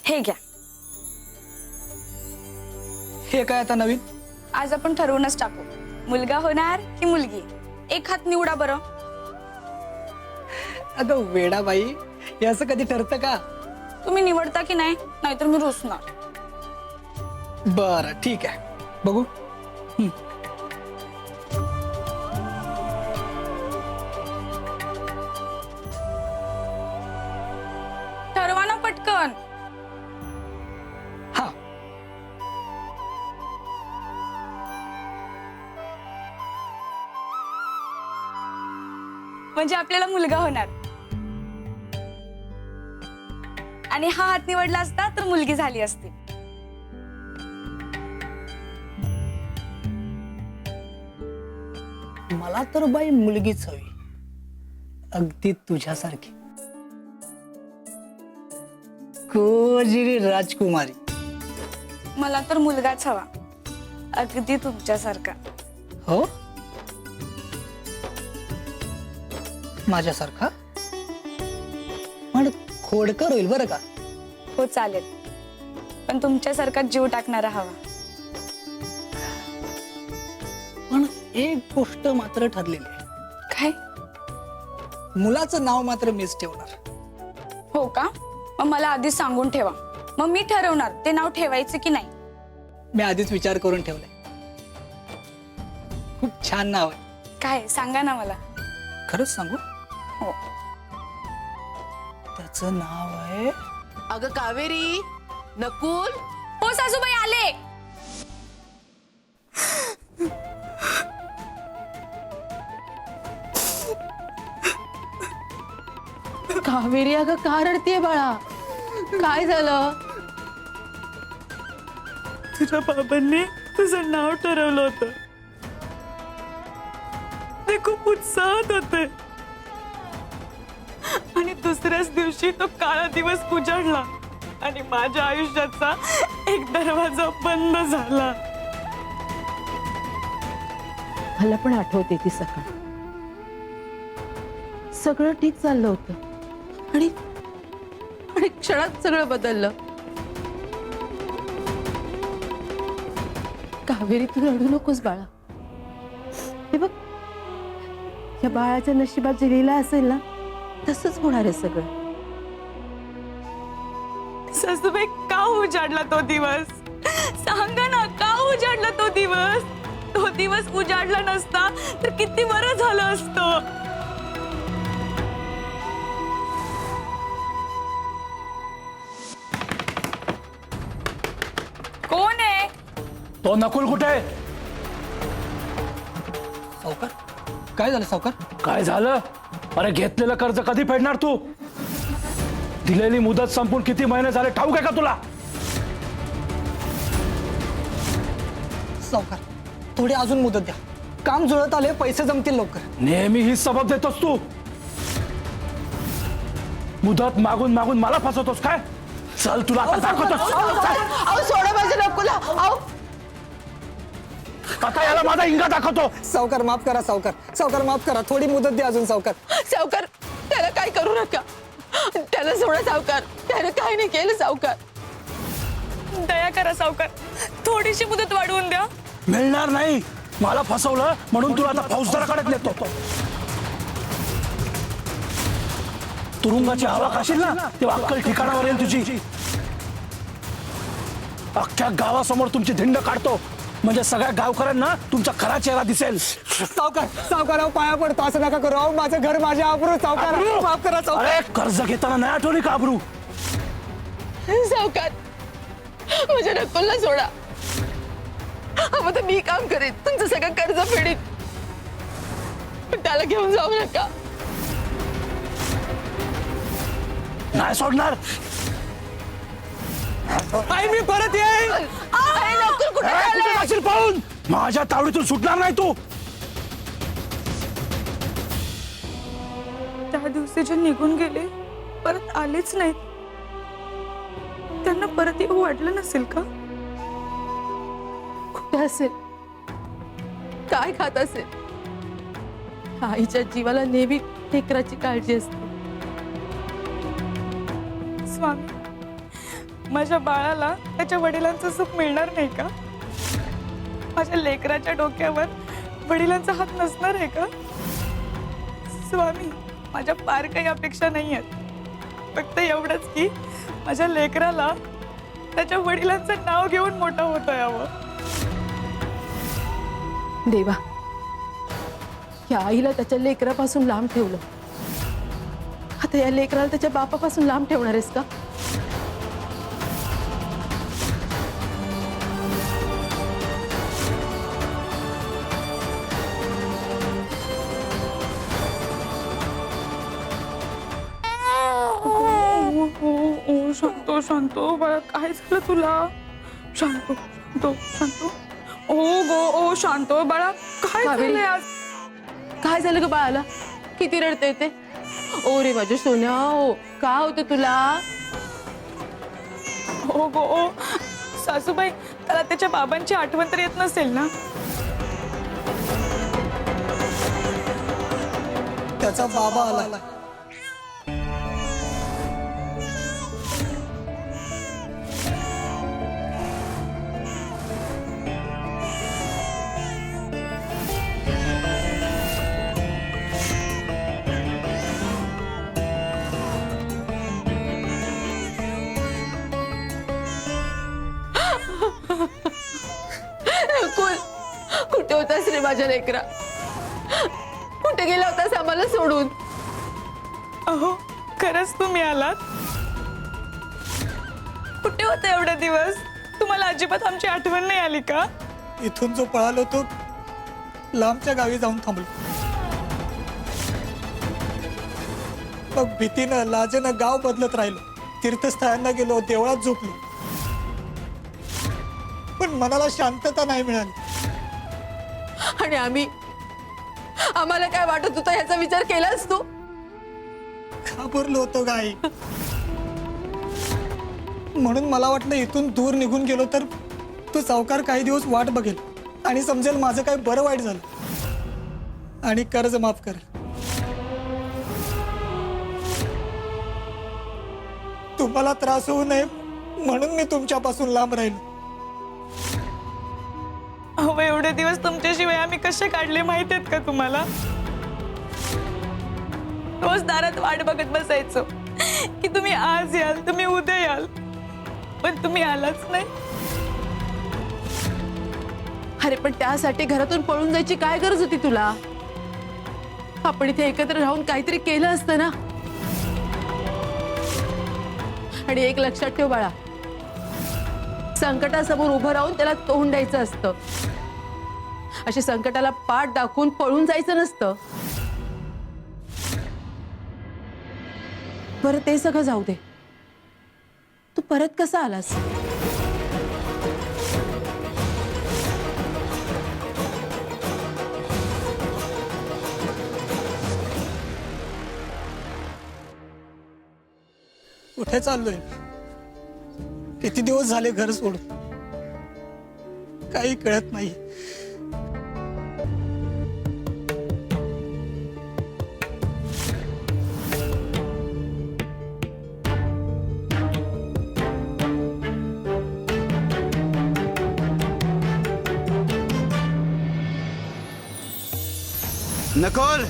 हे घ्या. हे काय आता नवीन? आज आपण ठरवूनच टाकू, मुलगा होणार की मुलगी. एक हात निवडा बरं. अगं वेडाबाई, हे असं कधी ठरतं का? तुम्ही निवडता की नाही, नाहीतर मी रुसणार. बरं ठीक आहे, बघू. ठरवा ना पटकन. हा, म्हणजे आपल्याला मुलगा होणार आणि हा हात निवडला असता तर मुलगी झाली असती. मला तर बाई मुलगीच हवी, अगदी तुझ्यासारखी कोजिरी राजकुमारी. मला तर मुलगाच हवा, अगदी तुमच्यासारखा. हो, माझ्यासारखा पण खोडकर होईल बरं का. हो चालेल, पण तुमच्यासारखा जीव टाकणारा हवा. पण एक गोष्ट मात्र ठरलेली आहे, काय? मुलाचं नाव मात्र मीच ठेवणार. हो का? मग मला आधीच सांगून ठेवा, मग मी ठरवणार ते नाव ठेवायचं की नाही. मी आधीच विचार करून ठेवलाय, खूप छान नाव आहे. काय सांगा ना मला. खरंच सांगू? हो. त्याचं नाव आहे अगं कावेरी, नकुल. हो सासूबाई, आले. कावेरी, अगं का रडतीये बाळा? काय झालं? तुझ्या बाबांनी तुझं नाव ठरवलं होतं, ते खूप उत्साहात होते आणि दुसऱ्याच दिवशी तो काळा दिवस उजाडला आणि माझ्या आयुष्याचा एक दरवाजा बंद झाला. मला पण आठवते ती सकाळ. सगळं ठीक चाललं होतं आणि क्षणात सगळं बदललं. कावेरी, तू रडू नकोस बाळा. हे बघ, या बाळाच्या नशिबात जे लिहिलं असेल ना, तसंच होणार आहे सगळं. सासूबाई, का उजाडला तो दिवस? सांगा ना, का उजाडला तो दिवस? तो दिवस उजाडला नसता तर किती बरं झालं असतं. कोण आहे? तो नकुल कुठे आहे? सावकार. काय झालं सावकार? काय झालं? अरे घेतलेलं कर्ज कधी फेडणार तू? दिलेली मुदत संपून किती महिने झाले ठाऊक आहे का तुला? सावकार, थोडी अजून मुदत द्या, काम जुळत आले, पैसे जमतील लवकर. नेहमी ही सबब देतोस तू. मुदत मागून मागून मला फसवतोस काय? चल तुला आता दाखवतोस. सोडा माझ्या नकुला. आता याला माझा इंगा दाखवतो. सावकार माफ करा, सावकार सावकार माफ करा, थोडी मुदत द्या अजून. सावकार सावकार, त्याला काय करू नका, त्याला सोडा सावकार. त्यानं काय नाही केलं सावकार. दया करा सावकार, थोडीशी मुदत वाढवून द्या. मिळणार नाही. मला फसवलं म्हणून तुला आता फौजदाराकडे नेतो. तुरुंगाची हवा खाशील ना, तेव्हा अक्कल ठिकाणावर येईल तुझी. अख्ख्या गावासमोर तुमची धिंड काढतो. म्हणजे सगळ्या गावकऱ्यांना तुमचा खरा चेहरा दिसेल. सावकार सावकार पाया पडतो, असं नका करू. अहो, माझं घर माझ्या आबरू. सावकार माफ करा सावकार. अरे कर्ज घेताना नाही आठवली का आबरू? सावकार माझ्या नकुलला सोडा. हवं तर मी काम करेन, तुमचं सगळं कर्ज फेडीन, पण त्याला घेऊन जाऊ नका. नाही सोडणार. आई मी परत येईन. अरे नकुल कुठे ए, कुठे चाललाय? जाशील पाहून? माझ्या तावडीतून सुटणार नाही तू. त्या दिवशी जे निघून गेले परत आलेच नाहीत. त्यांना परत येऊ वाटलं नसेल का? कुठे असेल, काय खात असेल? आईच्या जीवाला नेहमी लेकराची काळजी असते. स्वामी, माझ्या बाळाला त्याच्या वडिलांचं सुख मिळणार नाही का? माझ्या लेकराच्या डोक्यावर वडिलांचा हात नसणार आहे का? स्वामी, माझ्या फार काही अपेक्षा नाही आहेत. फक्त एवढंच की माझ्या लेकराला त्याच्या वडिलांचं नाव घेऊन मोठं होता यावं. देवा, या आईला त्याच्या लेकरापासून लांब ठेवलं, आता या लेकराला त्याच्या बापापासून लांब ठेवणार आहेस का? शांतो शांतो बाळा, काय झालं तुला? शांतो शांतो शांतो. ओ गो ओ शांतो बाळा, काय कावेरी. झालंय आज? काय झालं ग बाळाला? किती रडते ते? ओ रे माझ्या सोन्या, ओ का होतं तुला? ओ गो ओ सासूबाई, त्याला त्याच्या बाबांची आठवण तर येत नसेल ना? त्याचा बाबा आला. नकुल, कुठे होतास रे माझ्या लेकरा? कुठे गेला होतास आम्हाला सोडून? अहो, खरंच तुम्ही आलात? कुठे होते एवढे दिवस? तुम्हाला अजिबात आमची आठवण नाही आली का? इथून जो पळालो तो लांबच्या गावी जाऊन थांबलो. मग भीतीनं लाजेनं गाव बदलत राहिलो. तीर्थस्थळांना गेलो, देवळात झोपलो, पण मनाला शांतता नाही मिळाली. आणि आम्हाला काय वाटत होतं याचा विचार केलास तू? घाबरलो होतो गाई. म्हणून मला वाटलं इथून दूर निघून गेलो तर तो सावकार काही दिवस वाट बघेल आणि समजेल माझं काय बरं वाईट झालं आणि कर्ज माफ करेल. तुम्हाला त्रास होऊ नये म्हणून मी तुमच्यापासून लांब राहिलो. अहो, एवढे दिवस तुमच्याशिवाय आम्ही कसे काढले माहित आहेत का तुम्हाला? रोज दारात वाट बघत बसायचो की तुम्ही आज याल, तुम्ही उद्या याल, पण तुम्ही आलाच नाही. अरे पण त्यासाठी घरातून पळून जायची काय गरज होती तुला? आपण इथे एकत्र राहून काहीतरी केलं असतं ना. आणि एक लक्षात ठेव बाळा, संकटासमोर उभं राहून त्याला तोंड द्यायचं असतं. अशी संकटाला पाठ दाखवून पळून जायचं नसतं. बरं ते सगळं जाऊ दे, तू परत कसा आलास? कुठे चाललोय? किती दिवस झाले घर सोडून? काही कळत नाही. नकुल,